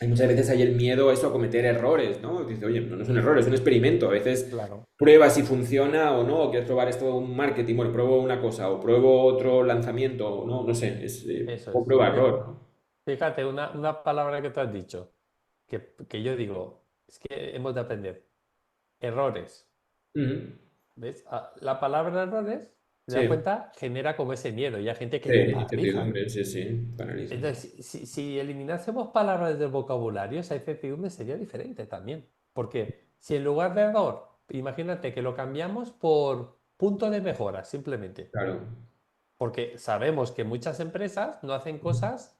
A: hay muchas veces hay el miedo a eso, a cometer errores, ¿no? Dice, oye, no es un error, es un experimento. A veces
B: Claro,
A: pruebas si funciona o no, o quieres probar esto un marketing, bueno, pruebo una cosa, o pruebo otro lanzamiento, o no sé, es
B: eso
A: o
B: es.
A: prueba-error, ¿no?
B: Fíjate, una palabra que tú has dicho, que yo digo, es que hemos de aprender. Errores.
A: Ujú.
B: ¿Ves? La palabra errores, te das
A: Sí.
B: cuenta, genera como ese miedo y hay gente que
A: Sí,
B: le paraliza.
A: incertidumbre, sí, sí, paraliza.
B: Entonces, si eliminásemos palabras del vocabulario, esa incertidumbre sería diferente también. Porque si en lugar de error, imagínate que lo cambiamos por punto de mejora, simplemente.
A: Claro.
B: Porque sabemos que muchas empresas no hacen cosas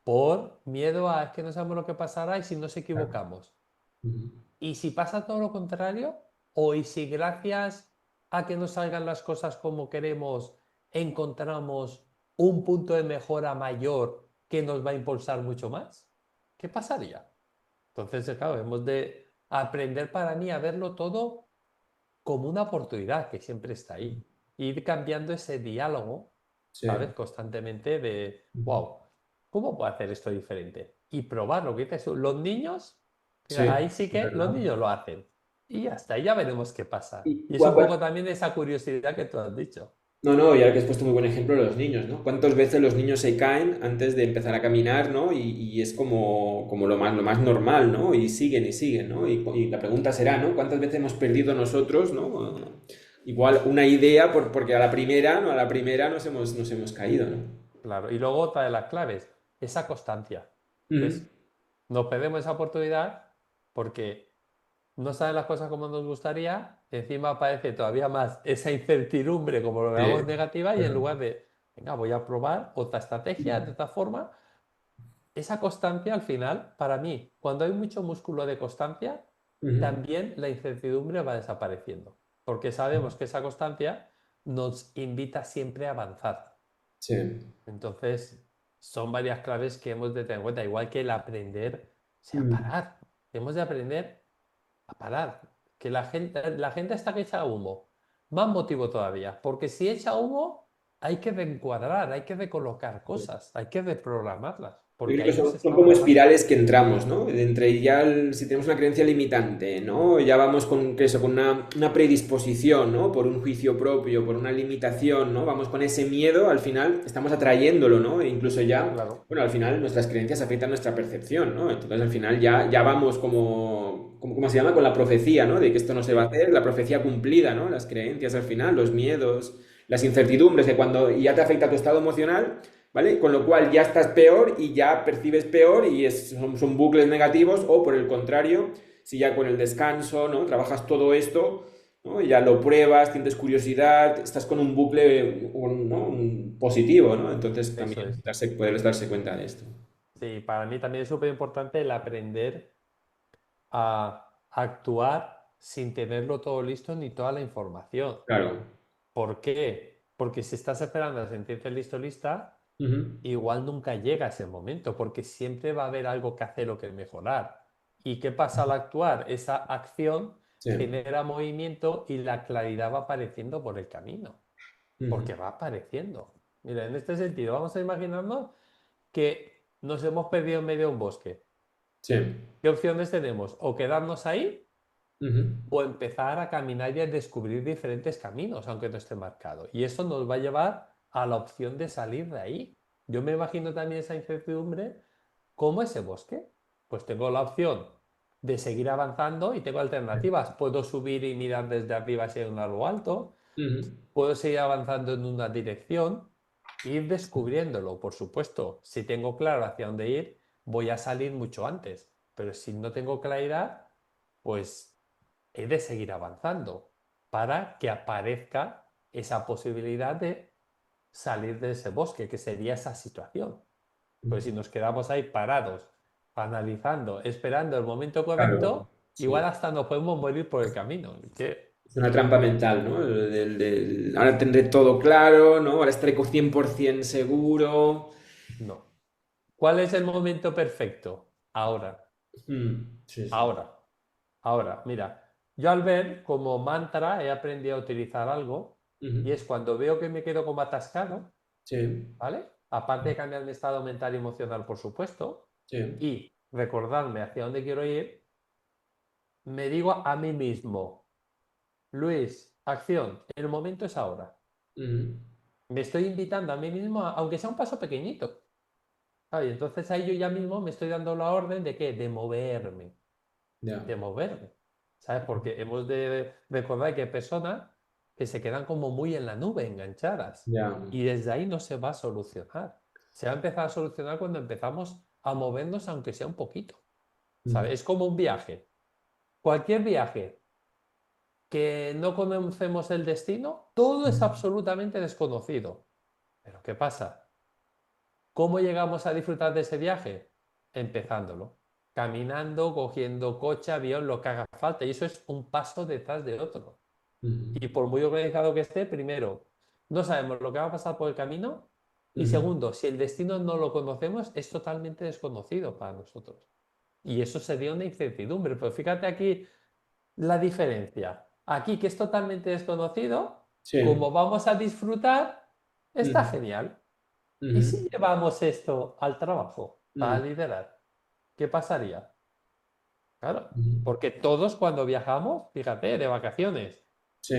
B: por miedo a "Es que no sabemos lo que pasará y si nos
A: Claro.
B: equivocamos".
A: Ujú.
B: ¿Y si pasa todo lo contrario? ¿O y si gracias a que no salgan las cosas como queremos, encontramos un punto de mejora mayor que nos va a impulsar mucho más? ¿Qué pasaría? Entonces, claro, hemos de aprender para mí a verlo todo como una oportunidad que siempre está ahí. Ir cambiando ese diálogo.
A: Sí.
B: ¿sabes? Constantemente de,
A: Ujú.
B: wow, ¿cómo puedo hacer esto diferente? Y probar lo que dices tú. Los niños,
A: Sí,
B: mira, ahí sí
A: es
B: que los
A: verdad.
B: niños lo hacen. Y ya está, y ya veremos qué pasa.
A: Y
B: Y es un poco también esa curiosidad que tú has dicho.
A: no, no, y ahora que has puesto muy buen ejemplo los niños, ¿no? ¿Cuántas veces los niños se caen antes de empezar a caminar, ¿no? Y es como lo más normal, ¿no? Y siguen, ¿no? Y la pregunta será, ¿no? ¿Cuántas veces hemos perdido nosotros, ¿no? Igual una idea porque a la primera, ¿no? A la primera nos hemos caído, ¿no?
B: Claro. Y luego otra de las claves, esa constancia.
A: Ujú.
B: ¿Ves? Nos perdemos esa oportunidad porque no salen las cosas como nos gustaría, encima aparece todavía más esa incertidumbre como lo
A: Sí,
B: veamos negativa y en
A: claro.
B: lugar de, venga, voy a probar otra estrategia de otra forma, esa constancia al final, para mí, cuando hay mucho músculo de constancia,
A: Ujú.
B: también la incertidumbre va desapareciendo, porque sabemos que esa constancia nos invita siempre a avanzar.
A: Sí.
B: Entonces, son varias claves que hemos de tener en cuenta, igual que el aprender, o sea,
A: Mm.
B: parar. Hemos de aprender a parar. Que la gente está que echa humo. Más motivo todavía, porque si echa humo, hay que reencuadrar, hay que recolocar cosas, hay que reprogramarlas,
A: Yo
B: porque
A: creo que
B: ahí nos
A: son
B: está
A: como
B: matando.
A: espirales que entramos, ¿no? De entre ya, si tenemos una creencia limitante, ¿no? Ya vamos con, eso, con una predisposición, ¿no? Por un juicio propio, por una limitación, ¿no? Vamos con ese miedo, al final estamos atrayéndolo, ¿no? E incluso ya,
B: Claro,
A: bueno, al final nuestras creencias afectan nuestra percepción, ¿no? Entonces al final ya vamos ¿cómo se llama? Con la profecía, ¿no? De que esto no se va a
B: sí,
A: hacer, la profecía cumplida, ¿no? Las creencias al final, los miedos, las incertidumbres, que cuando ya te afecta tu estado emocional, ¿vale? Con lo cual ya estás peor y ya percibes peor y son bucles negativos, o por el contrario, si ya con el descanso, ¿no? Trabajas todo esto, ¿no? Y ya lo pruebas, sientes curiosidad, estás con un bucle, ¿no? Un positivo, ¿no? Entonces
B: eso
A: también
B: es.
A: poder darse cuenta de esto.
B: Sí, para mí también es súper importante el aprender a actuar sin tenerlo todo listo ni toda la información.
A: Claro.
B: ¿Por qué? Porque si estás esperando a sentirte listo, lista,
A: Ujú.
B: igual nunca llega ese momento, porque siempre va a haber algo que hacer o que mejorar. ¿Y qué pasa al actuar? Esa acción
A: Sí.
B: genera movimiento y la claridad va apareciendo por el camino,
A: Ujú.
B: porque va apareciendo. Mira, en este sentido, vamos a imaginarnos que nos hemos perdido en medio de un bosque.
A: Sí.
B: ¿Qué opciones tenemos? O quedarnos ahí
A: Ujú.
B: o empezar a caminar y a descubrir diferentes caminos, aunque no esté marcado. Y eso nos va a llevar a la opción de salir de ahí. Yo me imagino también esa incertidumbre como ese bosque. Pues tengo la opción de seguir avanzando y tengo alternativas. Puedo subir y mirar desde arriba si hay un árbol alto,
A: Ujú.
B: puedo seguir avanzando en una dirección e ir descubriéndolo. Por supuesto, si tengo claro hacia dónde ir, voy a salir mucho antes. Pero si no tengo claridad, pues he de seguir avanzando para que aparezca esa posibilidad de salir de ese bosque, que sería esa situación. Pues si nos quedamos ahí parados, analizando, esperando el momento
A: Claro.
B: correcto,
A: Sí.
B: igual hasta nos podemos morir por el camino. Que
A: Es una trampa mental, ¿no? Ahora tendré todo claro, ¿no? Ahora estaré 100% seguro.
B: no. ¿Cuál es el momento perfecto? Ahora,
A: Sí, sí.
B: ahora, ahora. Mira, yo al ver como mantra he aprendido a utilizar algo y
A: Ujú.
B: es cuando veo que me quedo como atascado,
A: Sí,
B: ¿vale? Aparte de cambiar mi estado mental y emocional, por supuesto,
A: sí.
B: y recordarme hacia dónde quiero ir, me digo a mí mismo, Luis, acción, el momento es ahora.
A: Ujú.
B: Me estoy invitando a mí mismo, aunque sea un paso pequeñito. ¿Sabes? Entonces ahí yo ya mismo me estoy dando la orden de qué, de moverme,
A: Ya,
B: de moverme. ¿Sabes? Porque hemos de recordar que hay personas que se quedan como muy en la nube, enganchadas.
A: ya.
B: Y desde ahí no se va a solucionar. Se va a empezar a solucionar cuando empezamos a movernos, aunque sea un poquito.
A: Mm.
B: ¿Sabes? Es como un viaje. Cualquier viaje que no conocemos el destino, todo es absolutamente desconocido. Pero ¿qué pasa? ¿Cómo llegamos a disfrutar de ese viaje? Empezándolo. Caminando, cogiendo coche, avión, lo que haga falta. Y eso es un paso detrás de otro.
A: Ujú.
B: Y por muy organizado que esté, primero, no sabemos lo que va a pasar por el camino. Y
A: Ujú.
B: segundo, si el destino no lo conocemos, es totalmente desconocido para nosotros. Y eso sería una incertidumbre. Pero fíjate aquí la diferencia. Aquí, que es totalmente desconocido,
A: Sí.
B: como vamos a disfrutar, Está
A: ujú,
B: genial. ¿Y
A: ujú,
B: si llevamos esto al trabajo para
A: ujú,
B: liderar? ¿Qué pasaría? Claro,
A: ujú.
B: porque todos cuando viajamos, fíjate, de vacaciones,
A: Sí.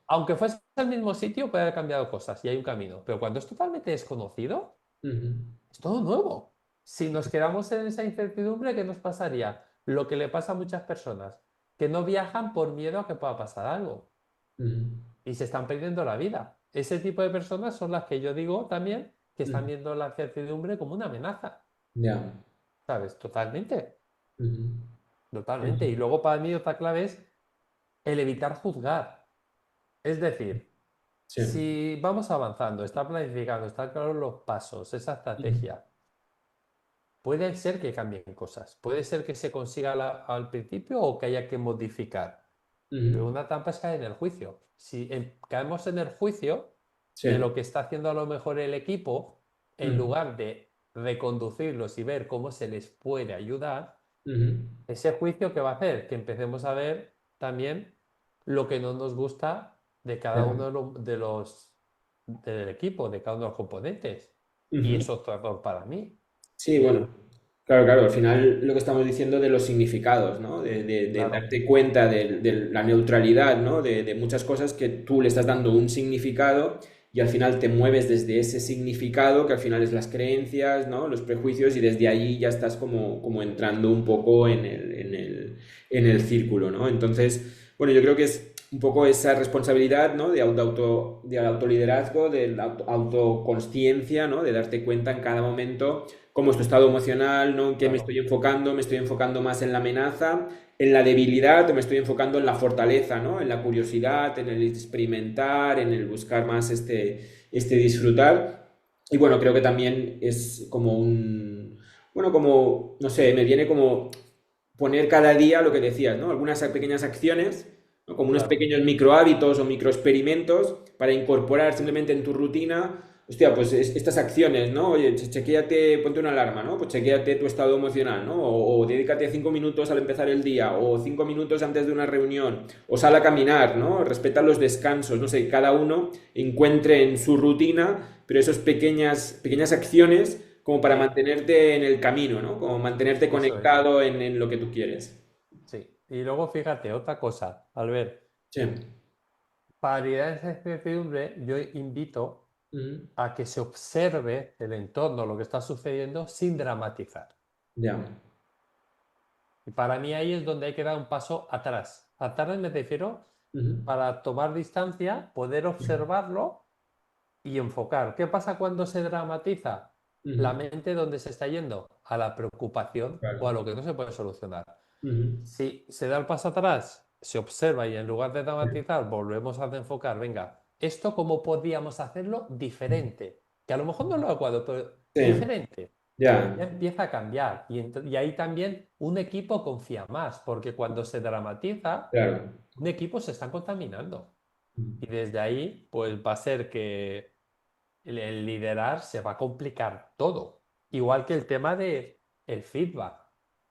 B: aunque fuese al mismo sitio, puede haber cambiado cosas y hay un camino. Pero cuando es totalmente desconocido,
A: Ujú,
B: es todo nuevo. Si nos quedamos en esa incertidumbre, ¿qué nos pasaría? Lo que le pasa a muchas personas, que no viajan por miedo a que pueda pasar algo
A: ujú,
B: y se están perdiendo la vida. Ese tipo de personas son las que yo digo también que están
A: ujú.
B: viendo la incertidumbre como una amenaza,
A: Ya.
B: ¿sabes? Totalmente,
A: Ujú,
B: totalmente. Y
A: ujú.
B: luego para mí otra clave es el evitar juzgar. Es decir,
A: Sí.
B: si vamos avanzando, está planificado, están claros los pasos, esa
A: Ujú,
B: estrategia, puede ser que cambien cosas, puede ser que se consiga al principio o que haya que modificar, pero
A: ujú.
B: una trampa es caer en el juicio. Si caemos en el juicio
A: Sí.
B: de lo que está haciendo a lo mejor el equipo, en
A: Ujú,
B: lugar de reconducirlos y ver cómo se les puede ayudar,
A: ujú.
B: ese juicio que va a hacer que empecemos a ver también lo que no nos gusta de cada
A: Ya.
B: uno de los del equipo, de cada uno de los componentes. Y
A: Ujú.
B: es otro error para mí.
A: Sí, bueno, claro, claro, al final lo que estamos diciendo de los significados, ¿no? De
B: Claro,
A: darte cuenta de la neutralidad, ¿no? De muchas cosas que tú le estás dando un significado y al final te mueves desde ese significado, que al final es las creencias, ¿no? Los prejuicios y desde allí ya estás como entrando un poco en el círculo, ¿no? Entonces, bueno, yo creo que es un poco esa responsabilidad, ¿no? Del autoliderazgo, de la autoconsciencia, ¿no? De darte cuenta en cada momento cómo es tu estado emocional, ¿no? En qué
B: claro.
A: me estoy enfocando más en la amenaza, en la debilidad, o me estoy enfocando en la fortaleza, ¿no? En la curiosidad, en el experimentar, en el buscar más este disfrutar. Y bueno, creo que también es como bueno, como, no sé, me viene como poner cada día lo que decías, ¿no? Algunas pequeñas acciones, ¿no? Como unos
B: Claro,
A: pequeños micro hábitos o micro experimentos para incorporar simplemente en tu rutina, hostia, pues estas acciones, ¿no? Oye, chequéate, ponte una alarma, ¿no? Pues chequéate tu estado emocional, ¿no? O dedícate 5 minutos al empezar el día, o 5 minutos antes de una reunión, o sal a caminar, ¿no? Respeta los descansos, no sé, cada uno encuentre en su rutina, pero esas pequeñas acciones como para
B: sí,
A: mantenerte en el camino, ¿no? Como mantenerte
B: eso es.
A: conectado en lo que tú quieres.
B: Sí. Y luego fíjate, otra cosa, Albert,
A: Sí.
B: para lidiar esa incertidumbre, yo invito
A: Ujú.
B: a que se observe el entorno, lo que está sucediendo, sin dramatizar.
A: Ya.
B: Y para mí ahí es donde hay que dar un paso atrás. Atrás me refiero
A: Ujú.
B: para tomar distancia, poder observarlo y enfocar. ¿Qué pasa cuando se dramatiza? La
A: Ujú.
B: mente, ¿dónde se está yendo? A la preocupación o a
A: Claro.
B: lo que no se puede solucionar.
A: Ujú.
B: Si se da el paso atrás, se observa y en lugar de dramatizar, volvemos a enfocar, venga, ¿esto cómo podríamos hacerlo diferente? Que a lo mejor no lo adecuado, pero
A: Sí.
B: diferente. Ya
A: Ya.
B: empieza a cambiar y ahí también un equipo confía más, porque cuando se dramatiza,
A: Claro.
B: un equipo se está contaminando.
A: Ujú.
B: Y desde ahí, pues va a ser que el liderar se va a complicar todo. Igual que el tema de el feedback.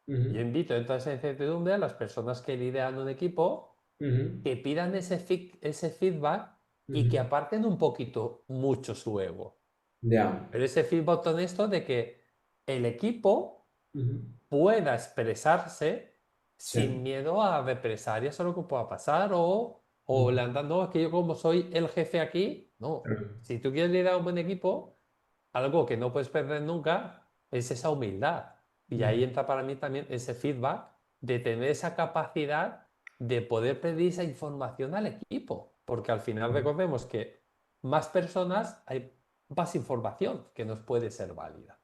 B: Yo
A: Ujú.
B: invito en toda esa incertidumbre a las personas que lideran un equipo
A: Ujú.
B: que pidan ese feedback y que
A: Ujú.
B: aparten un poquito mucho su ego.
A: Ya.
B: Pero ese feedback honesto de que el equipo
A: Ujú.
B: pueda expresarse
A: Sí.
B: sin miedo a represalias o lo que pueda pasar o
A: Ujú.
B: le andan, no, es que yo como soy el jefe aquí, no.
A: Claro.
B: Si tú quieres liderar un buen equipo, algo que no puedes perder nunca es esa humildad. Y
A: Ujú.
B: ahí entra para mí también ese feedback de tener esa capacidad de poder pedir esa información al equipo. Porque al final recordemos que más personas hay más información que nos puede ser válida.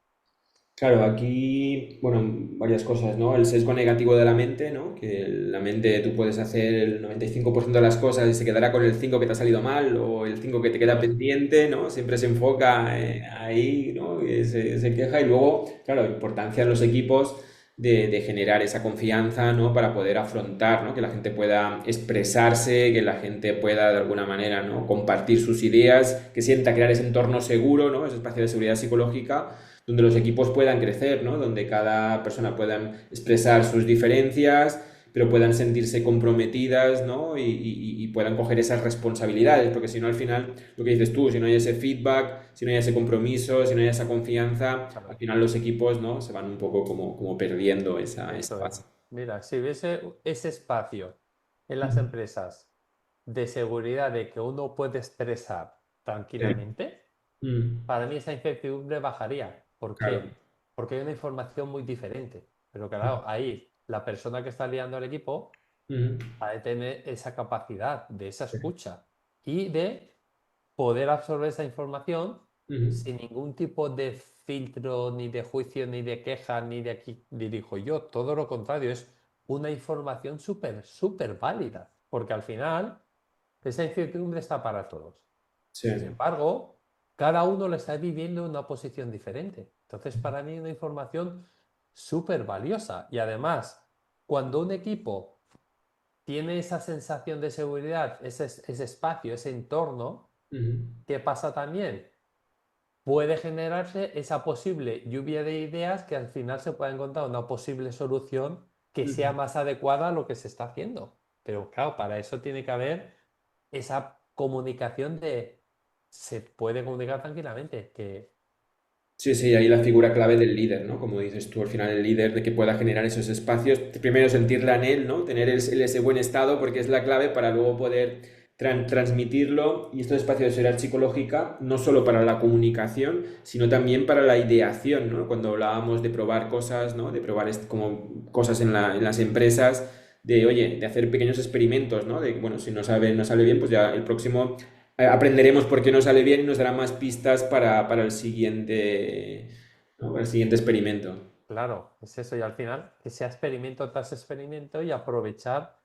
A: Claro, aquí, bueno, varias cosas, ¿no? El sesgo negativo de la mente, ¿no? Que la mente tú puedes hacer el 95% de las cosas y se quedará con el 5 que te ha salido mal o el 5 que te queda pendiente, ¿no? Siempre se enfoca ahí, ¿no? Y se queja y luego, claro, importancia en los equipos de generar esa confianza, ¿no? Para poder afrontar, ¿no? Que la gente pueda expresarse, que la gente pueda de alguna manera, ¿no? Compartir sus ideas, que sienta crear ese entorno seguro, ¿no? Ese espacio de seguridad psicológica donde los equipos puedan crecer, ¿no? Donde cada persona pueda expresar sus diferencias pero puedan sentirse comprometidas, ¿no? Y puedan coger esas responsabilidades, porque si no, al final, lo que dices tú, si no hay ese feedback, si no hay ese compromiso, si no hay esa confianza, al
B: Claro,
A: final los equipos, ¿no? Se van un poco como perdiendo esa
B: eso es.
A: base.
B: Mira, si hubiese ese espacio en las empresas de seguridad de que uno puede expresar
A: Sí.
B: tranquilamente,
A: Mm,
B: para mí esa incertidumbre bajaría. ¿Por
A: claro.
B: qué? Porque hay una información muy diferente. Pero claro, ahí la persona que está liando al equipo
A: Mm,
B: ha de tener esa capacidad de esa
A: sí.
B: escucha y de poder absorber esa información
A: Mm,
B: sin ningún tipo de filtro, ni de juicio, ni de queja, ni de aquí dirijo yo. Todo lo contrario, es una información súper, súper válida. Porque al final, esa incertidumbre está para todos.
A: sí.
B: Sin embargo, cada uno lo está viviendo en una posición diferente. Entonces, para mí, es una información súper valiosa. Y además, cuando un equipo tiene esa sensación de seguridad, ese espacio, ese entorno,
A: Mm,
B: ¿qué pasa también? Puede generarse esa posible lluvia de ideas que al final se pueda encontrar una posible solución que sea
A: mm.
B: más adecuada a lo que se está haciendo. Pero claro, para eso tiene que haber esa comunicación de se puede comunicar tranquilamente, que
A: Sí, sí, ahí la figura clave del líder, ¿no? Como dices tú, al final el líder de que pueda generar esos espacios, primero sentirla en él, ¿no? Tener ese buen estado porque es la clave para luego poder transmitirlo y estos espacios de seguridad psicológica no solo para la comunicación, sino también para la ideación, ¿no? Cuando hablábamos de probar cosas, ¿no? De probar como cosas en las empresas, de, oye, de hacer pequeños experimentos, ¿no? De, bueno, si no sale bien, pues ya el próximo aprenderemos por qué no sale bien y nos dará más pistas para el siguiente, ¿no? Para el siguiente experimento.
B: claro, es eso. Y al final, que sea experimento tras experimento y aprovechar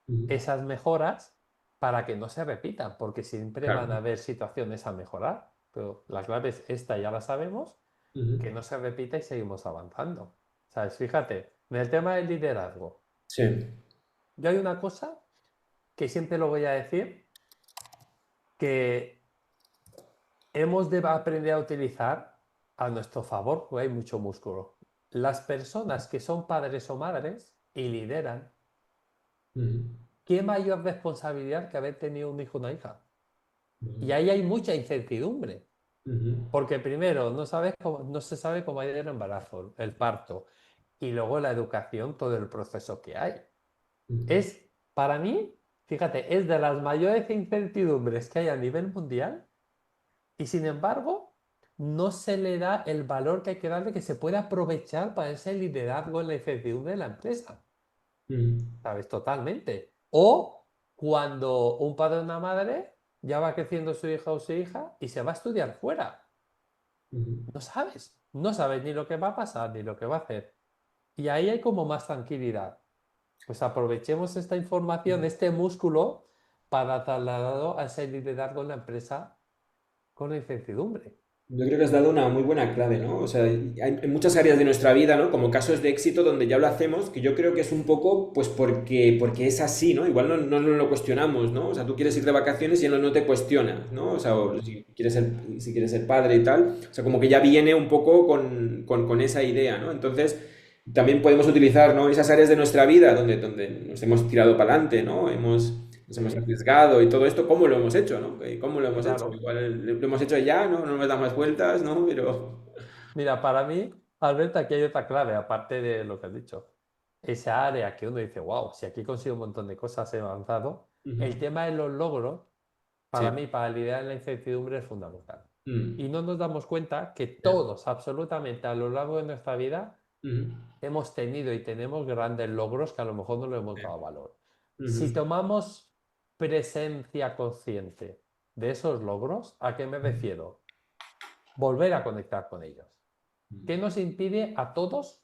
A: Ujú.
B: esas mejoras para que no se repitan, porque siempre van a
A: Claro.
B: haber situaciones a mejorar. Pero la clave es esta, ya la sabemos,
A: Ujú.
B: que no se repita y seguimos avanzando. ¿Sabes? Fíjate, en el tema del liderazgo,
A: Sí.
B: yo hay una cosa que siempre lo voy a decir, que hemos de aprender a utilizar a nuestro favor, porque hay mucho músculo. Las personas que son padres o madres y lideran,
A: Ujú.
B: ¿qué mayor responsabilidad que haber tenido un hijo o una hija? Y
A: Ujú.
B: ahí hay mucha incertidumbre.
A: Ujú.
B: Porque primero, no se sabe cómo ha ido el embarazo, el parto, y luego la educación, todo el proceso que hay.
A: Ujú.
B: Es, para mí, fíjate, es de las mayores incertidumbres que hay a nivel mundial y sin embargo, no se le da el valor que hay que darle que se puede aprovechar para ese liderazgo en la incertidumbre de la empresa.
A: Ujú.
B: ¿Sabes? Totalmente. O cuando un padre o una madre ya va creciendo su hija o su hija y se va a estudiar fuera.
A: Ujú.
B: No sabes ni lo que va a pasar ni lo que va a hacer. Y ahí hay como más tranquilidad. Pues aprovechemos esta información, este músculo, para trasladarlo a ese liderazgo en la empresa con la incertidumbre.
A: Yo creo que has dado una muy buena clave, ¿no? O sea, hay muchas áreas de nuestra vida, ¿no? Como casos de éxito donde ya lo hacemos, que yo creo que es un poco, pues porque es así, ¿no? Igual no nos lo cuestionamos, ¿no? O sea, tú quieres ir de vacaciones y él no te cuestiona, ¿no? O sea, o si quieres ser padre y tal, o sea, como que ya viene un poco con esa idea, ¿no? Entonces, también podemos utilizar, ¿no? Esas áreas de nuestra vida donde nos hemos tirado para adelante, ¿no? Nos hemos
B: Sí,
A: arriesgado y todo esto, ¿cómo lo hemos hecho, ¿no? ¿Cómo lo hemos hecho?
B: claro.
A: Igual lo hemos hecho ya, ¿no? No nos damos más vueltas, ¿no? Pero...
B: Mira, para mí, Alberto, aquí hay otra clave, aparte de lo que has dicho. Esa área que uno dice, wow, si aquí consigo un montón de cosas, he avanzado.
A: Ujú.
B: El tema de los logros, para
A: Sí.
B: mí, para lidiar la incertidumbre es fundamental. Y
A: Mm.
B: no nos damos cuenta que
A: Ya.
B: todos, absolutamente a lo largo de nuestra vida,
A: Ujú.
B: hemos tenido y tenemos grandes logros que a lo mejor no le hemos
A: Sí.
B: dado valor. Si
A: Ujú.
B: tomamos presencia consciente de esos logros, ¿a qué me refiero? Volver a conectar con ellos. ¿Qué nos impide a todos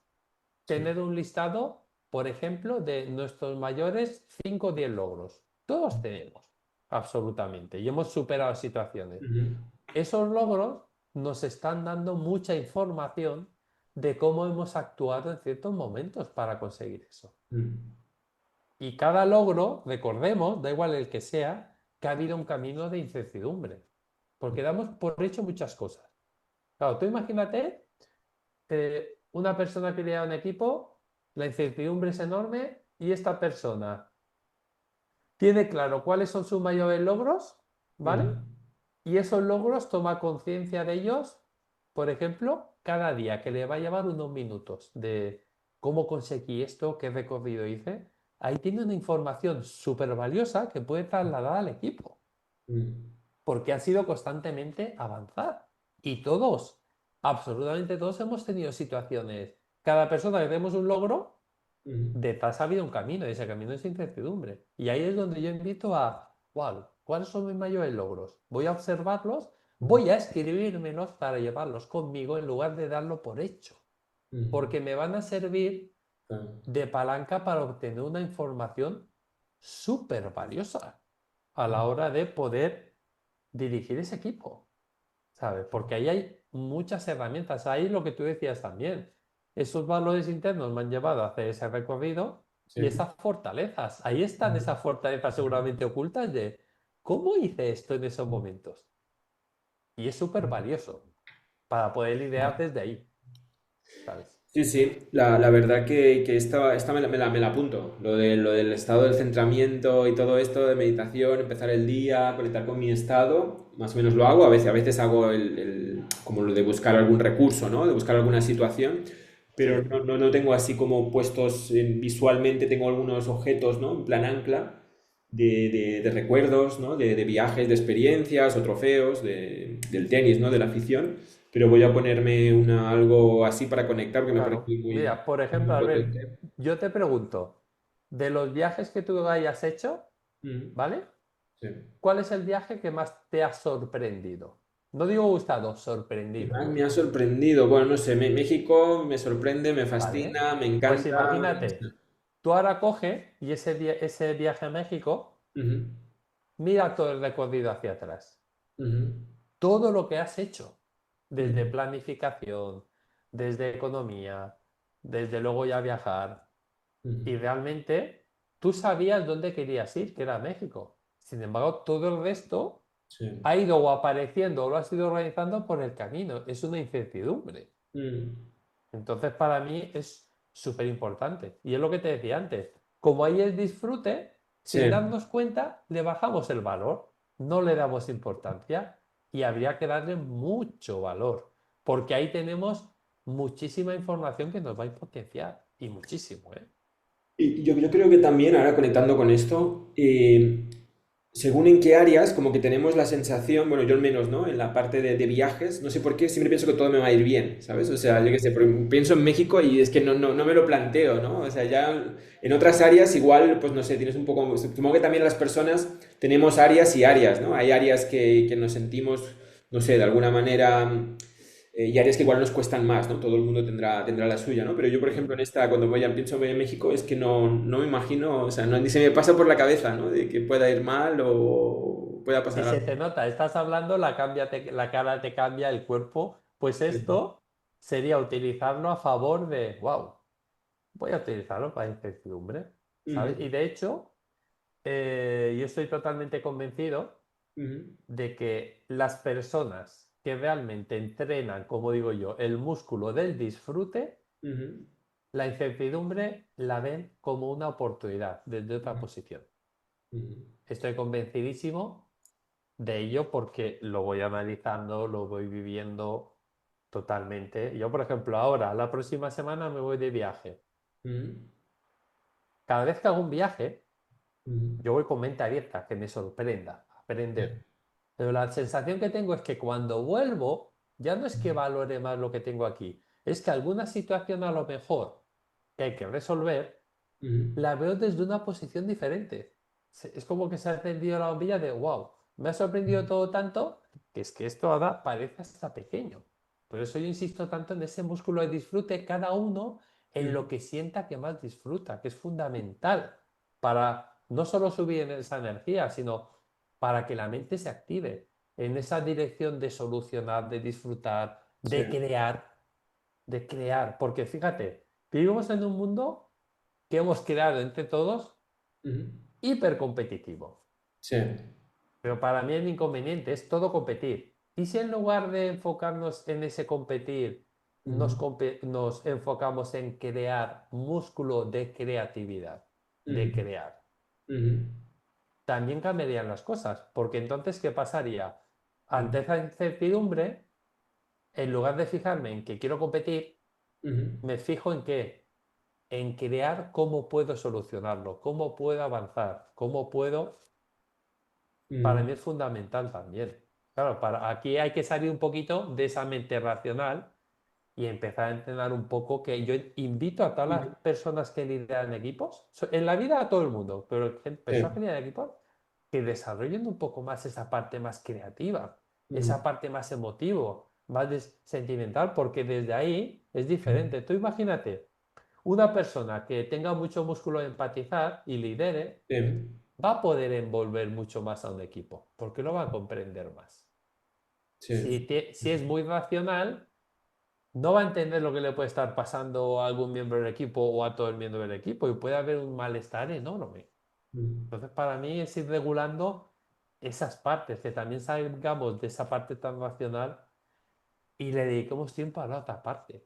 A: Sí.
B: tener un listado, por ejemplo, de nuestros mayores 5 o 10 logros? Todos tenemos, absolutamente, y hemos superado situaciones.
A: Ujú.
B: Esos logros nos están dando mucha información de cómo hemos actuado en ciertos momentos para conseguir eso.
A: Mm.
B: Y cada logro, recordemos, da igual el que sea, que ha habido un camino de incertidumbre, porque damos por hecho muchas cosas. Claro, tú imagínate una persona que lidera un equipo, la incertidumbre es enorme y esta persona tiene claro cuáles son sus mayores logros, ¿vale?
A: ujú,
B: Y esos logros toma conciencia de ellos, por ejemplo, cada día, que le va a llevar unos minutos de cómo conseguí esto, qué recorrido hice. Ahí tiene una información súper valiosa que puede trasladar al equipo,
A: ujú,
B: porque ha sido constantemente avanzar. Y todos, absolutamente todos hemos tenido situaciones. Cada persona que tenemos un logro,
A: ujú,
B: detrás ha habido un camino y ese camino es incertidumbre. Y ahí es donde yo invito a, wow, ¿cuáles son mis mayores logros? Voy a observarlos,
A: ujú,
B: voy a escribírmelos para llevarlos conmigo en lugar de darlo por hecho,
A: ujú.
B: porque me van a servir
A: Claro.
B: de palanca para obtener una información súper valiosa a la hora de poder dirigir ese equipo. ¿Sabes? Porque ahí hay muchas herramientas. Ahí lo que tú decías también. Esos valores internos me han llevado a hacer ese recorrido
A: Sí.
B: y esas fortalezas. Ahí están
A: Ujú,
B: esas fortalezas seguramente ocultas de cómo hice esto en esos momentos. Y es súper valioso para poder lidiar desde ahí, ¿sabes?
A: sí, sí, la verdad que esta me la apunto, lo del estado del centramiento y todo esto de meditación, empezar el día, conectar con mi estado, más o menos lo hago, a veces hago como lo de buscar algún recurso, ¿no? De buscar alguna situación, pero
B: Sí,
A: no tengo así como puestos visualmente, tengo algunos objetos, ¿no? En plan ancla de recuerdos, ¿no? De viajes, de experiencias o trofeos, del tenis, ¿no? De la afición. Pero voy a ponerme algo así para conectar, que me parece
B: claro.
A: muy,
B: Mira, por ejemplo,
A: muy
B: Albert,
A: potente.
B: yo te pregunto, de los viajes que tú hayas hecho,
A: Mm,
B: ¿vale?
A: sí.
B: ¿Cuál es el viaje que más te ha sorprendido? No digo gustado,
A: ¿Qué
B: sorprendido.
A: más me ha sorprendido? Bueno, no sé, México me sorprende, me
B: ¿Vale?
A: fascina, me
B: Pues
A: encanta.
B: imagínate, tú ahora coge y ese viaje a México,
A: Ujú,
B: mira todo el recorrido hacia atrás.
A: ujú,
B: Todo lo que has hecho, desde
A: ujú,
B: planificación, desde economía, desde luego ya viajar.
A: ujú.
B: Y realmente tú sabías dónde querías ir, que era México. Sin embargo, todo el resto
A: Sí.
B: ha ido o apareciendo o lo has ido organizando por el camino. Es una incertidumbre.
A: Mm,
B: Entonces, para mí es súper importante. Y es lo que te decía antes. Como ahí es disfrute,
A: sí.
B: sin darnos cuenta, le bajamos el valor, no le damos importancia y habría que darle mucho valor, porque ahí tenemos muchísima información que nos va a potenciar y muchísimo, ¿eh?
A: Y yo creo que también, ahora conectando con esto, según en qué áreas, como que tenemos la sensación, bueno, yo al menos, ¿no? En la parte de viajes, no sé por qué, siempre pienso que todo me va a ir bien, ¿sabes? O sea, yo qué sé, pienso en México y es que no me lo planteo, ¿no? O sea, ya en otras áreas igual, pues no sé, tienes un poco, supongo que también las personas tenemos áreas y áreas, ¿no? Hay áreas que nos sentimos, no sé, de alguna manera y áreas que igual nos cuestan más, ¿no? Todo el mundo tendrá la suya, ¿no? Pero yo, por ejemplo,
B: Mm.
A: en esta, cuando voy a México, es que no me imagino, o sea, ni se me pasa por la cabeza, ¿no? De que pueda ir mal o pueda
B: Si
A: pasar
B: se
A: algo.
B: te nota, estás hablando, la cara te cambia, el cuerpo, pues esto sería utilizarlo a favor de, wow, voy a utilizarlo para incertidumbre, ¿sabes?
A: Ujú,
B: Y de hecho, yo estoy totalmente convencido
A: ujú,
B: de que las personas que realmente entrenan, como digo yo, el músculo del disfrute,
A: ujú,
B: la incertidumbre la ven como una oportunidad desde otra posición.
A: ujú,
B: Estoy convencidísimo de ello porque lo voy analizando, lo voy viviendo totalmente. Yo, por ejemplo, ahora, la próxima semana me voy de viaje.
A: ujú,
B: Cada vez que hago un viaje,
A: ujú,
B: yo voy con mente abierta, que me sorprenda, aprender. Pero la sensación que tengo es que cuando vuelvo, ya no es que valore más lo que tengo aquí, es que alguna situación a lo mejor que hay que resolver,
A: ujú,
B: la veo desde una posición diferente. Es como que se ha encendido la bombilla de, wow, me ha sorprendido todo tanto que es que esto ahora parece hasta pequeño. Por eso yo insisto tanto en ese músculo de disfrute, cada uno en
A: ujú,
B: lo que sienta que más disfruta, que es fundamental para no solo subir en esa energía, sino para que la mente se active en esa dirección de solucionar, de disfrutar,
A: sí,
B: de crear. Porque fíjate, vivimos en un mundo que hemos creado entre todos
A: ujú,
B: hipercompetitivo.
A: sí,
B: Pero para mí el inconveniente es todo competir. ¿Y si en lugar de enfocarnos en ese competir,
A: ujú,
B: nos enfocamos en crear músculo de creatividad? de crear.
A: ujú,
B: También cambiarían las cosas, porque entonces, ¿qué pasaría?
A: ujú,
B: Ante esa incertidumbre, en lugar de fijarme en que quiero competir,
A: ujú,
B: me fijo en qué, en crear cómo puedo solucionarlo, cómo puedo avanzar, cómo puedo. Para
A: ujú,
B: mí es fundamental también. Claro, aquí hay que salir un poquito de esa mente racional y empezar a entrenar un poco, que yo invito a todas las
A: ujú.
B: personas que lideran equipos, en la vida a todo el mundo, pero personas
A: Sí,
B: que lideran equipos, que desarrollen un poco más esa parte más creativa,
A: ujú,
B: esa parte más emotivo, más sentimental, porque desde ahí es diferente. Tú imagínate, una persona que tenga mucho músculo de empatizar y lidere,
A: sí,
B: va a poder envolver mucho más a un equipo, porque lo va a comprender más.
A: sí.
B: Si es muy racional, no va a entender lo que le puede estar pasando a algún miembro del equipo o a todo el miembro del equipo y puede haber un malestar enorme.
A: Mm,
B: Entonces, para mí es ir regulando esas partes, que también salgamos de esa parte tan racional y le dediquemos tiempo a la otra parte,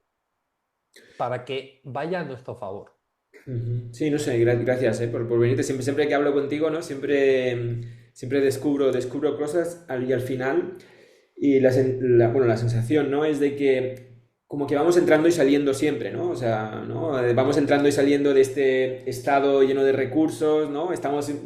B: para que vaya a nuestro favor.
A: ujú. Sí, no sé, gracias, por venirte. Siempre que hablo contigo, ¿no? Siempre descubro cosas y al final, y bueno, la sensación, ¿no? Es de que como que vamos entrando y saliendo siempre, ¿no? O sea, ¿no? Vamos entrando y saliendo de este estado lleno de recursos, ¿no?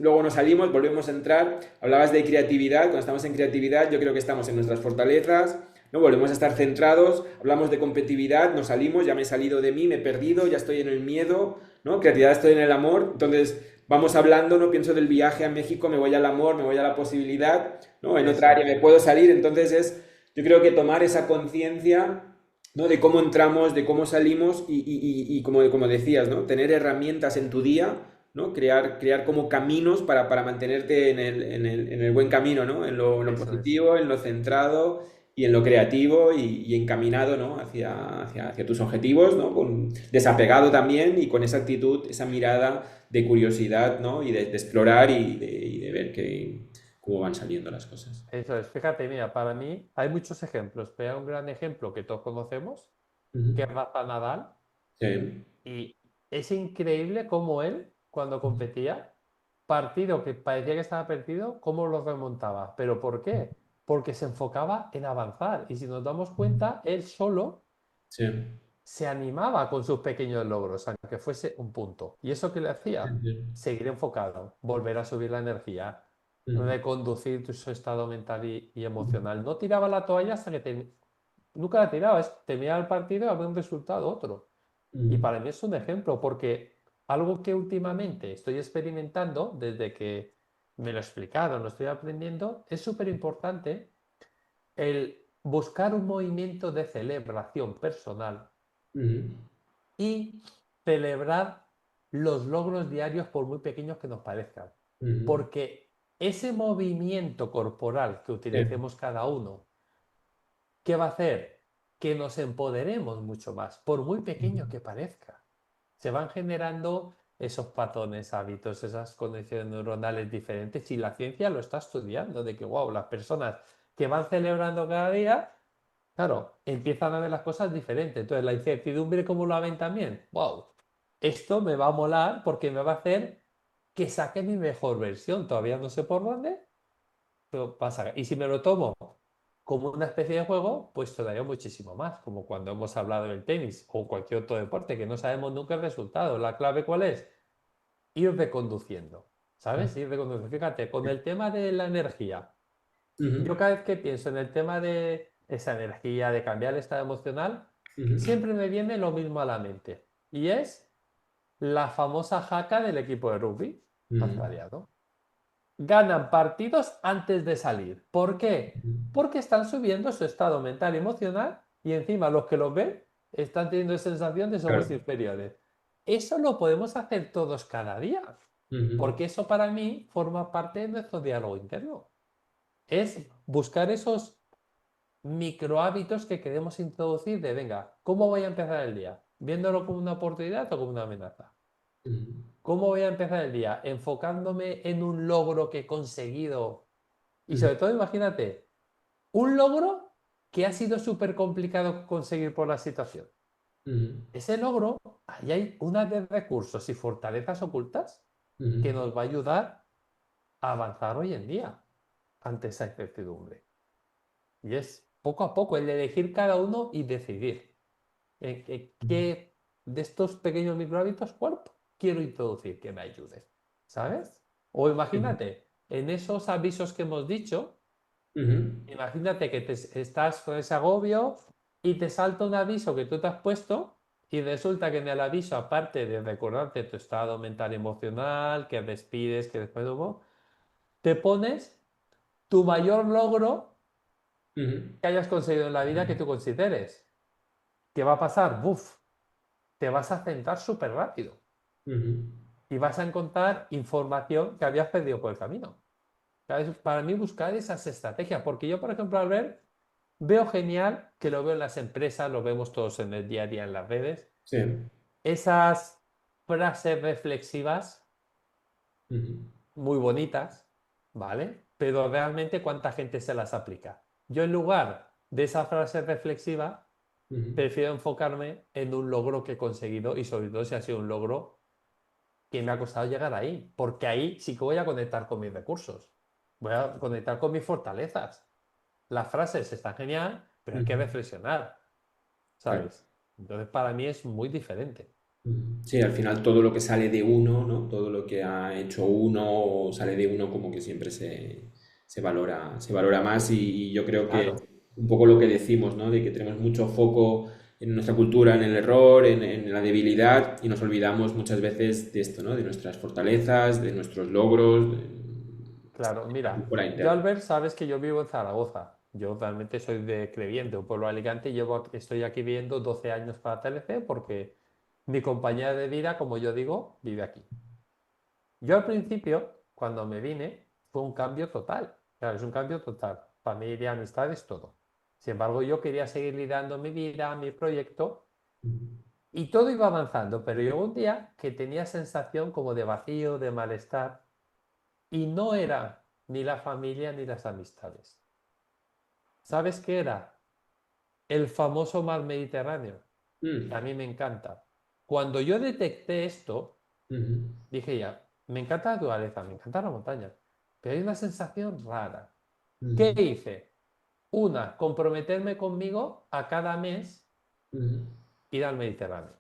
A: Luego nos salimos, volvemos a entrar. Hablabas de creatividad, cuando estamos en creatividad, yo creo que estamos en nuestras fortalezas, ¿no? Volvemos a estar centrados, hablamos de competitividad, nos salimos, ya me he salido de mí, me he perdido, ya estoy en el miedo, ¿no? Creatividad, estoy en el amor, entonces vamos hablando, no pienso del viaje a México, me voy al amor, me voy a la posibilidad, ¿no? En otra
B: Eso
A: área
B: es,
A: me puedo salir, entonces yo creo que tomar esa conciencia, ¿no? De cómo entramos, de cómo salimos y como decías, ¿no? Tener herramientas en tu día, ¿no? Crear como caminos para mantenerte en el buen camino, ¿no? En lo
B: eso es.
A: positivo, en lo centrado y en lo creativo y encaminado, ¿no? Hacia tus objetivos, ¿no? Desapegado también y con esa actitud, esa mirada de curiosidad, ¿no? Y de explorar y de ver cómo van saliendo las cosas.
B: Eso es. Fíjate, mira, para mí hay muchos ejemplos, pero hay un gran ejemplo que todos conocemos, que
A: Ujú.
B: es Rafa Nadal.
A: Sí.
B: Y es increíble cómo él, cuando competía, partido que parecía que estaba perdido, cómo lo remontaba. ¿Pero por qué? Porque se enfocaba en avanzar. Y si nos damos cuenta, él solo
A: Sí.
B: se animaba con sus pequeños logros, aunque fuese un punto. ¿Y eso qué le
A: Sí,
B: hacía?
A: sí.
B: Seguir enfocado, volver a subir la energía,
A: Ujú.
B: reconducir su estado mental y emocional. No tiraba la toalla hasta que nunca la tiraba, terminaba el partido y había un resultado otro. Y
A: Ujú.
B: para mí es un ejemplo, porque algo que últimamente estoy experimentando, desde que me lo explicaron, lo estoy aprendiendo, es súper importante el buscar un movimiento de celebración personal
A: Ujú.
B: y celebrar los logros diarios por muy pequeños que nos parezcan.
A: Ujú.
B: Porque ese movimiento corporal que
A: Sí.
B: utilicemos cada uno, ¿qué va a hacer? Que nos empoderemos mucho más, por muy pequeño que parezca. Se van generando esos patrones, hábitos, esas conexiones neuronales diferentes y la ciencia lo está estudiando, de que, wow, las personas que van celebrando cada día, claro, empiezan a ver las cosas diferentes. Entonces, la incertidumbre, ¿cómo la ven también? Wow, esto me va a molar porque me va a hacer que saque mi mejor versión. Todavía no sé por dónde, pero pasa. Y si me lo tomo como una especie de juego, pues todavía muchísimo más, como cuando hemos hablado del tenis o cualquier otro deporte, que no sabemos nunca el resultado. ¿La clave cuál es? Ir reconduciendo, ¿sabes? Ir reconduciendo. Fíjate, con el tema de la energía, yo
A: Ujú.
B: cada vez que pienso en el tema de esa energía, de cambiar el estado emocional,
A: Ujú.
B: siempre me viene lo mismo a la mente. Y es la famosa jaca del equipo de rugby
A: Ujú.
B: australiano. Ganan partidos antes de salir. ¿Por qué? Porque están subiendo su estado mental y emocional y encima los que los ven están teniendo sensación de somos
A: Claro.
B: inferiores. Eso lo podemos hacer todos cada día,
A: Ujú.
B: porque eso para mí forma parte de nuestro diálogo interno. Es buscar esos micro hábitos que queremos introducir de, venga, ¿cómo voy a empezar el día? ¿Viéndolo como una oportunidad o como una amenaza?
A: Ujú.
B: ¿Cómo voy a empezar el día? Enfocándome en un logro que he conseguido. Y
A: Ujú.
B: sobre todo, imagínate, un logro que ha sido súper complicado conseguir por la situación.
A: Ujú.
B: Ese logro, ahí hay una de recursos y fortalezas ocultas que
A: ujú,
B: nos va a ayudar a avanzar hoy en día ante esa incertidumbre. Y es poco a poco el elegir cada uno y decidir qué de estos pequeños microhábitos, cuál quiero introducir que me ayude, ¿sabes? O
A: ujú,
B: imagínate, en esos avisos que hemos dicho,
A: ujú,
B: imagínate que estás con ese agobio y te salta un aviso que tú te has puesto y resulta que en el aviso, aparte de recordarte tu estado mental y emocional, que despides, que después hubo, te pones tu mayor logro
A: ujú,
B: que hayas conseguido en la vida que tú consideres. ¿Qué va a pasar? Buf, te vas a centrar súper rápido
A: ujú.
B: y vas a encontrar información que habías perdido por el camino. ¿Sabes? Para mí buscar esas estrategias, porque yo, por ejemplo, al ver, veo genial, que lo veo en las empresas, lo vemos todos en el día a día en las redes,
A: Sí.
B: esas frases reflexivas
A: Ujú,
B: muy bonitas, ¿vale? Pero realmente cuánta gente se las aplica. Yo en lugar de esa frase reflexiva,
A: ujú.
B: prefiero enfocarme en un logro que he conseguido y sobre todo si ha sido un logro que me ha costado llegar ahí, porque ahí sí que voy a conectar con mis recursos, voy a conectar con mis fortalezas. Las frases están genial, pero hay que
A: Ujú.
B: reflexionar,
A: Claro.
B: ¿sabes? Entonces para mí es muy diferente.
A: Ujú. Sí, al final todo lo que sale de uno, ¿no? Todo lo que ha hecho uno o sale de uno como que siempre se valora más y yo creo que
B: Claro,
A: un poco lo que decimos, ¿no? De que tenemos mucho foco en nuestra cultura, en el error, en la debilidad y nos olvidamos muchas veces de esto, ¿no? De nuestras fortalezas, de nuestros logros,
B: claro.
A: de la
B: Mira,
A: cultura
B: yo
A: interna.
B: Albert, sabes que yo vivo en Zaragoza. Yo realmente soy de Crevillente, un pueblo de Alicante, y estoy aquí viviendo 12 años para TLC porque mi compañera de vida, como yo digo, vive aquí. Yo al principio, cuando me vine, fue un cambio total. Claro, es un cambio total. Familia, amistades, todo. Sin embargo, yo quería seguir liderando mi vida, mi proyecto, y todo iba avanzando, pero llegó un día que tenía sensación como de vacío, de malestar, y no era ni la familia ni las amistades. ¿Sabes qué era? El famoso mar Mediterráneo, que a
A: Mm,
B: mí me encanta. Cuando yo detecté esto,
A: ujú,
B: dije ya, me encanta la naturaleza, me encanta la montaña, pero hay una sensación rara. ¿Qué
A: ujú,
B: hice? Una, comprometerme conmigo a cada mes
A: ujú,
B: ir al Mediterráneo.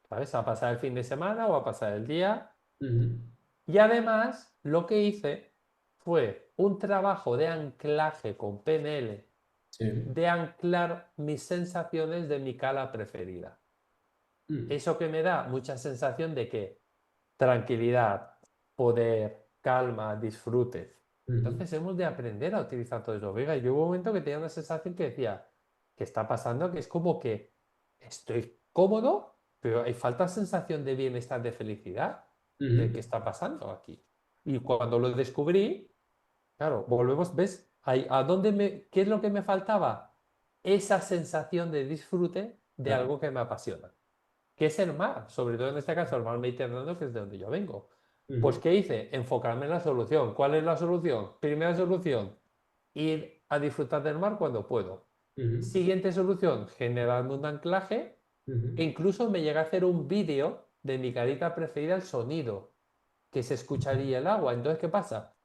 B: ¿Sabes? A pasar el fin de semana o a pasar el día.
A: ujú.
B: Y además, lo que hice fue un trabajo de anclaje con PNL,
A: Sí.
B: de anclar mis sensaciones de mi cala preferida.
A: Mm,
B: Eso que me da mucha sensación de que tranquilidad, poder, calma, disfrute.
A: ujú.
B: Entonces hemos de aprender a utilizar todo eso. Oiga, yo hubo un momento que tenía una sensación que decía, ¿qué está pasando? Que es como que estoy cómodo, pero hay falta sensación de bienestar, de felicidad. ¿Qué
A: Ujú,
B: está pasando aquí? Y cuando lo descubrí, claro, volvemos, ¿ves? ¿Qué es lo que me faltaba? Esa sensación de disfrute de
A: claro.
B: algo que me apasiona, que es el mar, sobre todo en este caso el mar Mediterráneo, que es de donde yo vengo. Pues,
A: Ujú,
B: ¿qué hice? Enfocarme en la solución. ¿Cuál es la solución? Primera solución, ir a disfrutar del mar cuando puedo.
A: ujú,
B: Siguiente solución, generando un anclaje,
A: ujú.
B: e incluso me llega a hacer un vídeo de mi carita preferida, el sonido que se escucharía el agua. Entonces, ¿qué pasa?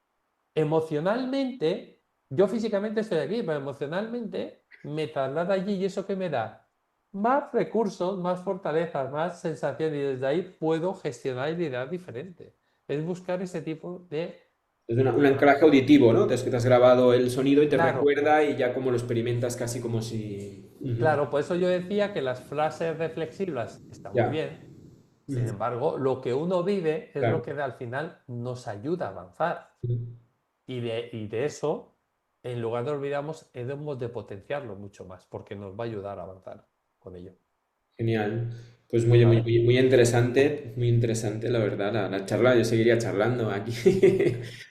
B: Emocionalmente, yo físicamente estoy aquí, pero emocionalmente me traslada allí y eso que me da más recursos, más fortalezas, más sensación y desde ahí puedo gestionar y liderar diferente. Es buscar ese tipo de...
A: Es un anclaje auditivo, ¿no? Te has grabado el sonido y te
B: Claro,
A: recuerda y ya como lo experimentas casi como si... Ujú.
B: claro, por eso yo decía que las frases reflexivas están muy
A: Ya.
B: bien. Sin
A: Ujú.
B: embargo, lo que uno vive es lo
A: Claro.
B: que al final nos ayuda a avanzar.
A: Ujú.
B: Y de eso, en lugar de olvidarnos, debemos de potenciarlo mucho más, porque nos va a ayudar a avanzar con ello.
A: Genial. Pues
B: ¿Vale?
A: muy interesante, la verdad, la charla. Yo seguiría charlando aquí.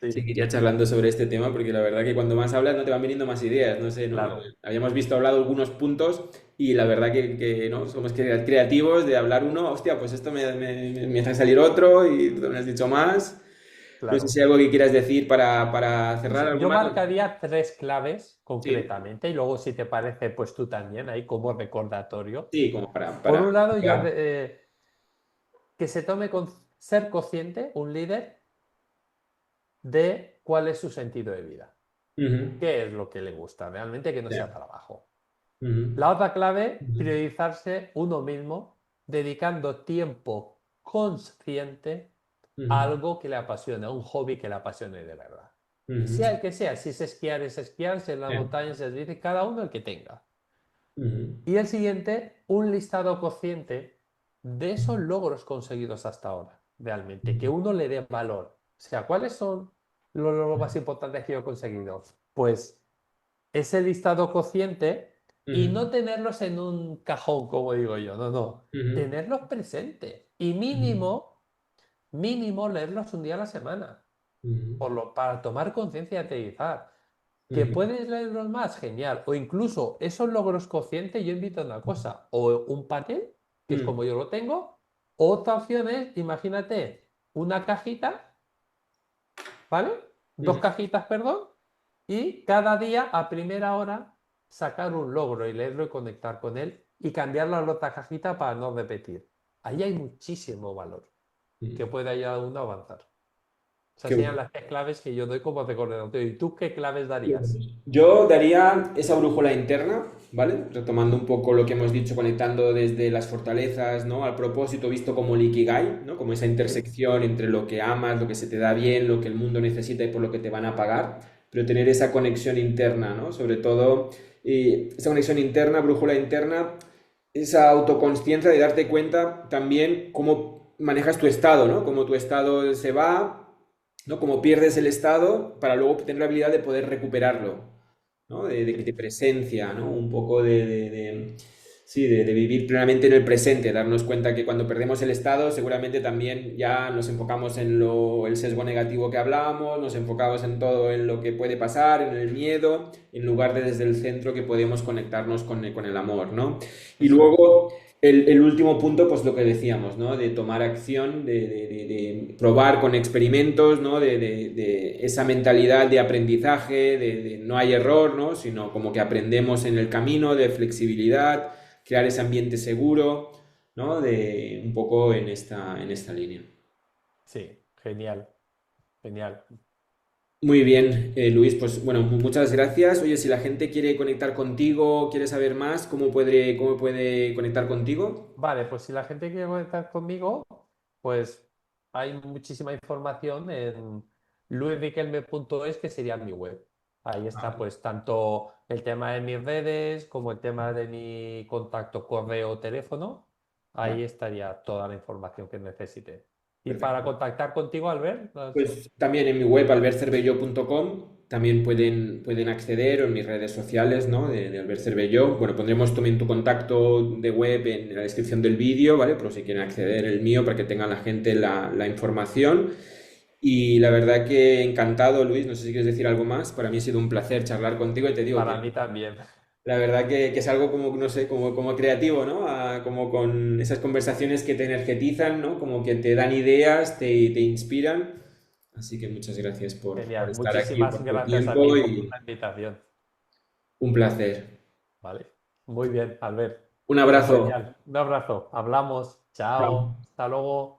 B: Sí,
A: Seguiría charlando sobre este tema porque la verdad que cuando más hablas no te van viniendo más ideas. No sé, ¿no?
B: claro,
A: Habíamos visto hablado algunos puntos y la verdad ¿no? Somos creativos de hablar uno. Hostia, pues esto me hace salir otro y tú me has dicho más. No sé si
B: claro.
A: hay algo que quieras decir para
B: No
A: cerrar
B: sé,
A: algo
B: yo
A: más.
B: marcaría tres claves
A: Sí,
B: concretamente y luego si te parece, pues tú también ahí como recordatorio.
A: sí, como
B: Por
A: para...
B: un lado,
A: Claro.
B: que se tome ser consciente, un líder, de cuál es su sentido de vida,
A: Ujú.
B: qué es lo que le gusta realmente, que no sea
A: Ya.
B: trabajo.
A: Ujú.
B: La otra clave,
A: Ujú.
B: priorizarse uno mismo, dedicando tiempo consciente a
A: Ujú.
B: algo que le apasione, a un hobby que le apasione de verdad.
A: Ujú.
B: Sea el que sea, si es esquiar, si es la
A: Ya.
B: montaña, si es bici, cada uno el que tenga.
A: Ujú.
B: Y el siguiente, un listado consciente de esos logros conseguidos hasta ahora, realmente, que uno le dé valor. O sea, ¿cuáles son los logros más importantes que yo he conseguido? Pues ese listado consciente y
A: Ujú.
B: no tenerlos en un cajón, como digo yo, no, no,
A: Ujú.
B: tenerlos presentes y
A: Ujú.
B: mínimo leerlos un día a la semana,
A: Ujú.
B: para tomar conciencia y aterrizar. ¿Que
A: Ujú.
B: puedes leerlos más? Genial. O incluso esos logros conscientes, yo invito a una cosa, o un papel, que es
A: Ujú.
B: como yo lo tengo, otra opción es, imagínate, una cajita, ¿vale? Dos
A: Ujú.
B: cajitas, perdón, y cada día a primera hora sacar un logro y leerlo y conectar con él y cambiarlo a la otra cajita para no repetir. Ahí hay muchísimo valor que
A: Ujú.
B: puede ayudar a uno a avanzar. Esas
A: Qué
B: serían
A: bueno.
B: las tres claves que yo doy como recordatorio. ¿Y tú qué claves
A: Bueno,
B: darías?
A: pues yo daría esa brújula interna, ¿vale? Retomando un poco lo que hemos dicho, conectando desde las fortalezas, ¿no? Al propósito visto como el Ikigai, ¿no? Como esa
B: Sí,
A: intersección entre lo que amas, lo que se te da bien, lo que el mundo necesita y por lo que te van a pagar, pero tener esa conexión interna, ¿no? Sobre todo, esa conexión interna, brújula interna, esa autoconsciencia de darte cuenta también cómo manejas tu estado, ¿no? Cómo tu estado se va, ¿no? Como pierdes el estado para luego tener la habilidad de poder recuperarlo, ¿no? De
B: sí.
A: presencia, ¿no? Un poco sí, de vivir plenamente en el presente, darnos cuenta que cuando perdemos el estado seguramente también ya nos enfocamos en el sesgo negativo que hablábamos, nos enfocamos en todo en lo que puede pasar, en el miedo, en lugar de desde el centro que podemos conectarnos con el amor, ¿no? Y
B: Eso es.
A: luego el último punto, pues lo que decíamos, ¿no? De tomar acción, de probar con experimentos, ¿no? De esa mentalidad de aprendizaje, de no hay error, ¿no? Sino como que aprendemos en el camino, de flexibilidad, crear ese ambiente seguro, ¿no? De un poco en esta línea.
B: Sí, genial, genial.
A: Muy bien, Luis, pues bueno, muchas gracias. Oye, si la gente quiere conectar contigo, quiere saber más, cómo puede conectar contigo?
B: Vale, pues si la gente quiere conectar conmigo, pues hay muchísima información en luisriquelme.es, que sería mi web. Ahí está pues tanto el tema de mis redes como el tema de mi contacto correo o teléfono.
A: Vale,
B: Ahí estaría toda la información que necesite. Y para
A: perfecto.
B: contactar contigo, Albert,
A: Pues también en mi web albertcervelló.com también pueden acceder o en mis redes sociales, ¿no? De Albert Cervelló. Bueno, pondremos también tu contacto de web en la descripción del vídeo, ¿vale? Por si quieren acceder el mío para que tenga la gente la información. Y la verdad que encantado, Luis. No sé si quieres decir algo más. Para mí ha sido un placer charlar contigo y te digo
B: para
A: que
B: mí también.
A: la verdad que es algo como, no sé, como creativo, ¿no? Como con esas conversaciones que te energetizan, ¿no? Como que te dan ideas, te inspiran. Así que muchas gracias por
B: Genial.
A: estar aquí,
B: Muchísimas
A: por tu
B: gracias a ti
A: tiempo
B: por
A: y
B: la invitación.
A: un placer.
B: ¿Vale? Muy bien, Albert.
A: Un
B: Pues
A: abrazo.
B: genial. Un abrazo. Hablamos.
A: Chao.
B: Chao. Hasta luego.